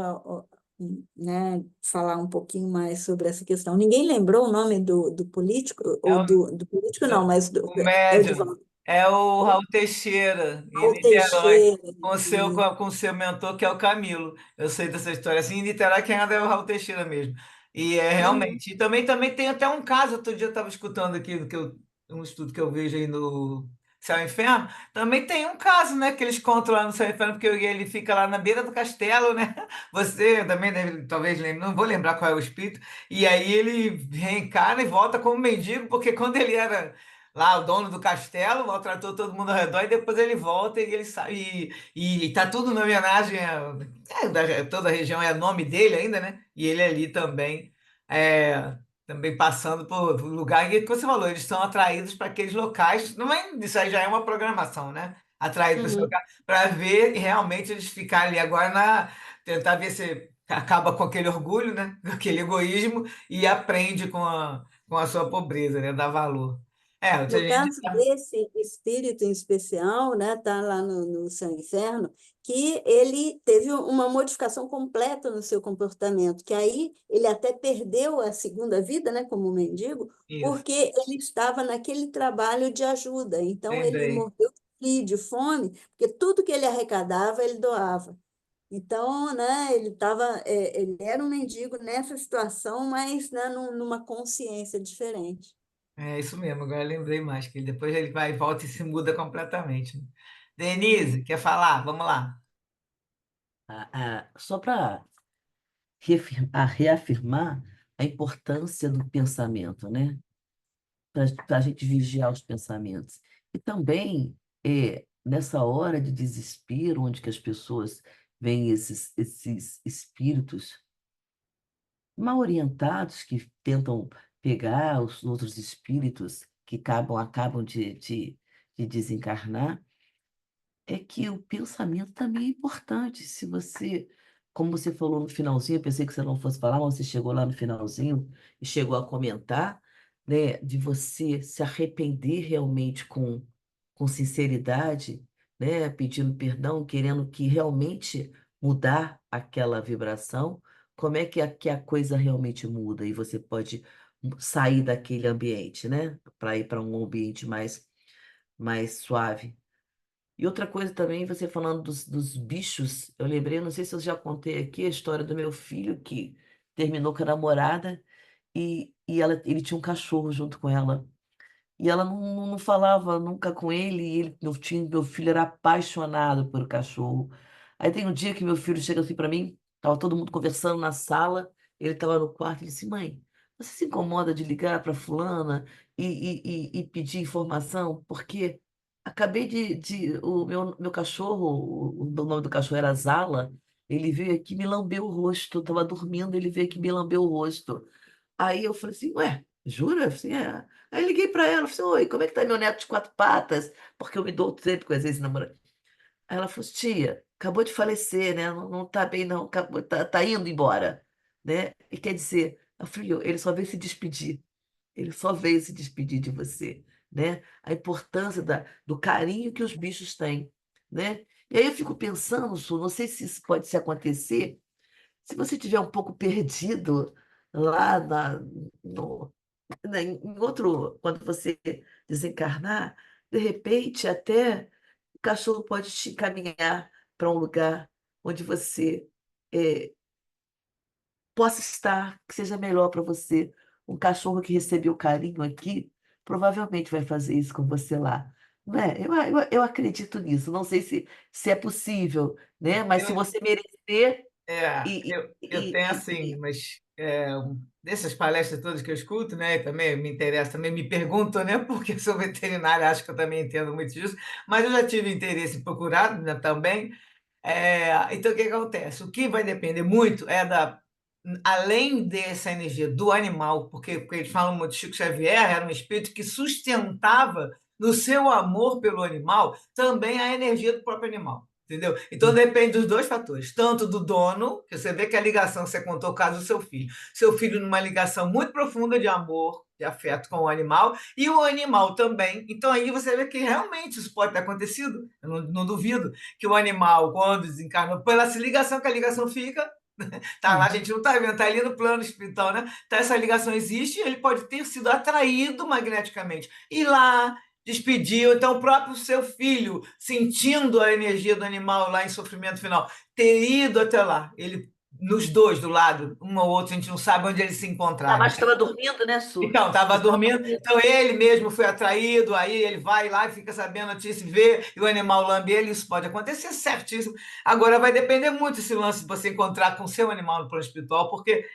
né, falar um pouquinho mais sobre essa questão. Ninguém lembrou o nome do político, É ou do político não, mas o é o médium, Divaldo é o Raul Teixeira, em Raul Niterói, Teixeira. com o seu mentor, que é o Camilo. Eu sei dessa história. Assim, em Niterói, quem anda é o Raul Teixeira mesmo. E é Uhum. realmente. E também tem até um caso, outro dia eu estava escutando aqui, um estudo que eu vejo aí no Céu e Inferno, também tem um caso, né, que eles contam lá no Céu e Inferno, porque ele fica lá na beira do castelo, né? Você também deve, talvez lembre, não vou lembrar qual é o espírito, e aí ele reencarna e volta como mendigo, porque quando ele era lá o dono do castelo, maltratou todo mundo ao redor, e depois ele volta e ele sai, e tá tudo na homenagem toda a região é nome dele ainda, né? E ele ali também. Também passando por lugar que você falou, eles são atraídos para aqueles locais, não é, isso aí já é uma programação, né? Atraído para esse Uhum. lugar, para ver e realmente eles ficarem ali agora tentar ver se acaba com aquele orgulho, né? Com aquele egoísmo e aprende com a sua pobreza, né? Dá valor. Ou No seja, caso desse espírito em especial, né, tá lá no Céu e Inferno, que ele teve uma modificação completa no seu comportamento, que aí ele até perdeu a segunda vida, né, como mendigo, isso, porque ele estava naquele trabalho de ajuda. Então ele lembrei. morreu de fome, porque tudo que ele arrecadava ele doava. Então, né, ele era um mendigo nessa situação, mas, né, numa consciência diferente. É isso mesmo, agora eu lembrei mais, que depois ele vai e volta e se muda completamente, né? Denise, quer falar? Vamos lá. Só para reafirmar a importância do pensamento, né? Para a gente vigiar os pensamentos. E também, nessa hora de desespero, onde que as pessoas veem esses espíritos mal orientados que tentam pegar os outros espíritos que acabam de desencarnar, é que o pensamento também é importante. Se você, como você falou no finalzinho, eu pensei que você não fosse falar, mas você chegou lá no finalzinho e chegou a comentar, né, de você se arrepender realmente com sinceridade, né, pedindo perdão, querendo que realmente mudar aquela vibração, como é que a coisa realmente muda e você pode sair daquele ambiente, né, para ir para um ambiente mais suave. E outra coisa também, você falando dos bichos, eu lembrei, não sei se eu já contei aqui a história do meu filho que terminou com a namorada ele tinha um cachorro junto com ela. E ela não falava nunca com ele, e meu filho era apaixonado pelo cachorro. Aí tem um dia que meu filho chega assim para mim, tava todo mundo conversando na sala, ele tava no quarto e disse: Mãe, você se incomoda de ligar para fulana e pedir informação? Porque acabei o meu cachorro, o nome do cachorro era Zala, ele veio aqui e me lambeu o rosto, eu tava dormindo, ele veio aqui e me lambeu o rosto. Aí eu falei assim, ué, jura? Eu falei assim, é. Aí liguei pra ela, falei assim, oi, como é que tá meu neto de quatro patas? Porque eu me dou sempre com as ex-namoradas. Aí ela falou assim, tia, acabou de falecer, né? Não tá bem não, tá indo embora, né? E quer dizer, filho, ele só veio se despedir. Ele só veio se despedir de você, né? A importância do carinho que os bichos têm, né? E aí eu fico pensando, Su, não sei se isso pode se acontecer, se você tiver um pouco perdido lá no, em outro, quando você desencarnar, de repente até o cachorro pode te encaminhar para um lugar onde você eh, possa estar, que seja melhor para você. Um cachorro que recebeu carinho aqui, provavelmente vai fazer isso com você lá. Né? Eu acredito nisso. Não sei se é possível, né? Mas se Eu, você merecer É, e, eu e, tenho e, assim, e- mas dessas palestras todas que eu escuto, né, também me interessa, também me perguntam, né, porque eu sou veterinário, acho que eu também entendo muito disso, mas eu já tive interesse em procurar, né, também. Então, o que que acontece? O que vai depender muito além dessa energia do animal, porque eles falam muito, Chico Xavier era um espírito que sustentava no seu amor pelo animal também a energia do próprio animal. Entendeu? Então depende dos dois fatores, tanto do dono, que você vê que a ligação que você contou, o caso do seu filho numa ligação muito profunda de amor, de afeto com o animal, e o animal também. Então aí você vê que realmente isso pode ter acontecido, eu não duvido, que o animal, quando desencarnou, pela ligação que a ligação fica, tá lá, a gente não está vendo, está ali no plano espiritual, né? Então, essa ligação existe, ele pode ter sido atraído magneticamente. E lá, despediu, então o próprio seu filho, sentindo a energia do animal lá em sofrimento final, ter ido até lá, ele nos dois do lado, um ou outro, a gente não sabe onde eles se encontraram. Mas estava dormindo, né, Su? Então, estava dormindo, então ele mesmo foi atraído, aí ele vai lá e fica sabendo a notícia, vê, e o animal lambe ele, isso pode acontecer certíssimo. Agora, vai depender muito esse lance de você encontrar com o seu animal no plano espiritual, porque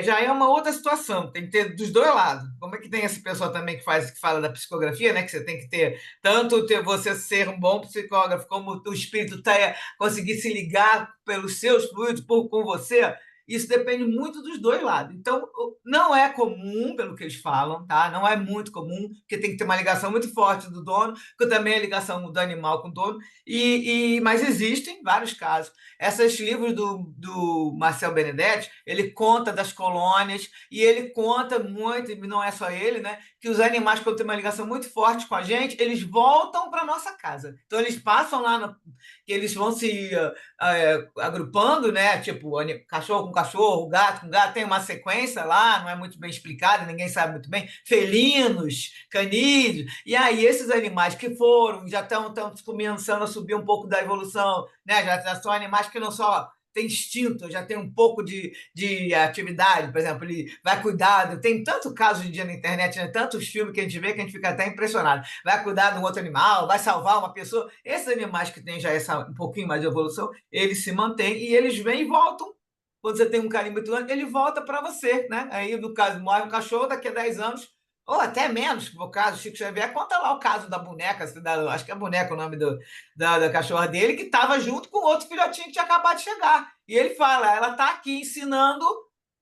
já é uma outra situação, tem que ter dos dois lados. Como é que tem essa pessoa também que fala da psicografia, né? Que você tem que ter, tanto você ser um bom psicógrafo, como o espírito conseguir se ligar pelos seus fluidos com você. Isso depende muito dos dois lados. Então, não é comum, pelo que eles falam, tá? Não é muito comum, porque tem que ter uma ligação muito forte do dono, que também é a ligação do animal com o dono, mas existem vários casos. Esses livros do Marcel Benedetti, ele conta das colônias, e ele conta muito, e não é só ele, né? Que os animais, quando tem uma ligação muito forte com a gente, eles voltam para nossa casa. Então, eles passam lá, que eles vão se agrupando, né? Tipo, cachorro com cachorro, gato com gato, tem uma sequência lá, não é muito bem explicada, ninguém sabe muito bem. Felinos, canídeos, e aí esses animais que já estão começando a subir um pouco da evolução, né? Já são animais que não só tem instinto, já tem um pouco de atividade, por exemplo, ele vai cuidar, tem tanto caso de dia na internet, né? Tantos filmes que a gente vê que a gente fica até impressionado. Vai cuidar de um outro animal, vai salvar uma pessoa. Esses animais que têm já um pouquinho mais de evolução, eles se mantêm e eles vêm e voltam. Quando você tem um carinho muito grande, ele volta para você, né? Aí, no caso, morre um cachorro, daqui a 10 anos, ou até menos, no caso, Chico Xavier, conta lá o caso da boneca, acho que é boneca o nome da cachorra dele, que estava junto com outro filhotinho que tinha acabado de chegar. E ele fala, ela está aqui ensinando,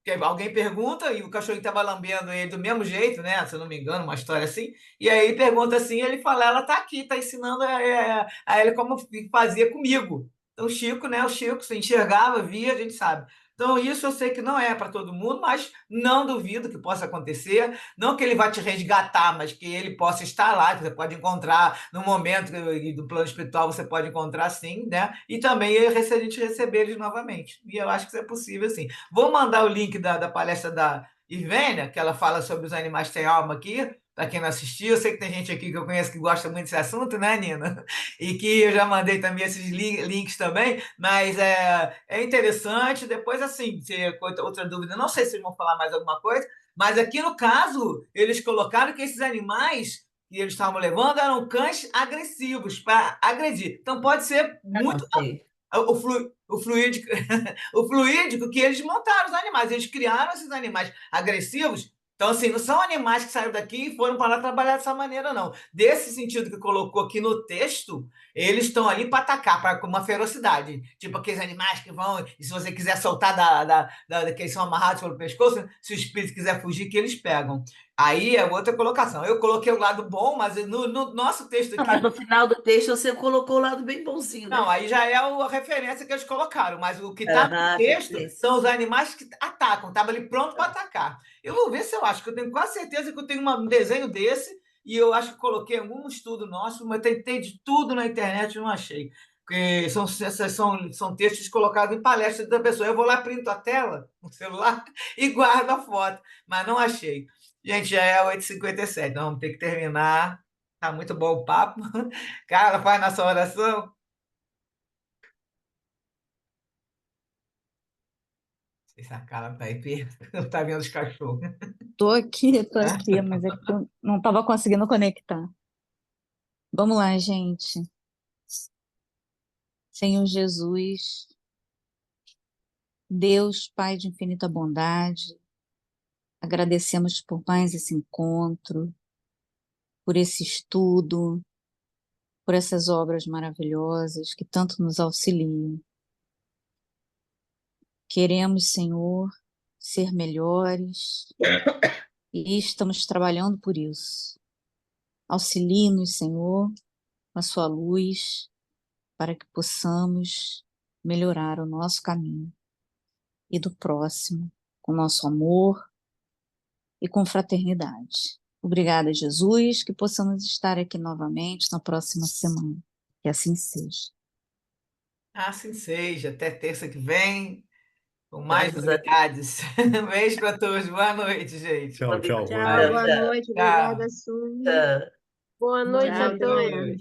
que alguém pergunta, e o cachorrinho estava lambendo ele do mesmo jeito, né? Se eu não me engano, uma história assim. E aí pergunta assim, ele fala, ela está aqui, está ensinando a ele como fazia comigo. Então, o Chico se enxergava, via, a gente sabe. Então, isso eu sei que não é para todo mundo, mas não duvido que possa acontecer. Não que ele vai te resgatar, mas que ele possa estar lá, que você pode encontrar no momento do plano espiritual, você pode encontrar sim, né? E também a gente receber eles novamente. E eu acho que isso é possível, sim. Vou mandar o link da palestra da Ivênia, que ela fala sobre os animais que têm alma aqui, para quem não assistiu. Eu sei que tem gente aqui que eu conheço que gosta muito desse assunto, né, Nina? E que eu já mandei também esses links também, mas é interessante. Depois, assim, se outra dúvida, não sei se eles vão falar mais alguma coisa, mas aqui no caso, eles colocaram que esses animais que eles estavam levando eram cães agressivos para agredir. Então, pode ser muito o fluídico, o fluídico que eles montaram os animais. Eles criaram esses animais agressivos. Então, assim, não são animais que saíram daqui e foram para lá trabalhar dessa maneira, não. Desse sentido que colocou aqui no texto, eles estão ali para atacar, com uma ferocidade. Tipo aqueles animais que vão, e se você quiser soltar que eles são amarrados pelo pescoço, se o espírito quiser fugir, que eles pegam. Aí é outra colocação. Eu coloquei o lado bom, mas no nosso texto aqui. Mas no final do texto você colocou o lado bem bonzinho, né? Não, aí já é a referência que eles colocaram, mas o que está no texto são os animais que atacam, estava ali pronto para atacar. Eu vou ver se eu acho, que eu tenho quase certeza que eu tenho um desenho desse, e eu acho que coloquei em algum estudo nosso, mas tentei de tudo na internet e não achei. Porque são textos colocados em palestras da pessoa. Eu vou lá, printo a tela no celular e guardo a foto, mas não achei. Gente, já é 8h57, então vamos ter que terminar. Tá muito bom o papo. Cara, faz nossa oração. Essa cara tá aí perto, tá vendo os cachorros. Tô aqui, mas é que eu não estava conseguindo conectar. Vamos lá, gente. Senhor Jesus, Deus, Pai de infinita bondade, agradecemos por mais esse encontro, por esse estudo, por essas obras maravilhosas que tanto nos auxiliam. Queremos, Senhor, ser melhores e estamos trabalhando por isso. Auxilie-nos, Senhor, com a sua luz, para que possamos melhorar o nosso caminho e do próximo, com nosso amor e com fraternidade. Obrigada, Jesus, que possamos estar aqui novamente na próxima semana. Que assim seja. Assim seja. Até terça que vem, com mais Graças a Deus. novidades. Um beijo para todos. Boa noite, gente. Tchau, tchau. Tchau, boa noite. Obrigada, Su. Tchau. Boa noite Tchau, a todos. Dona.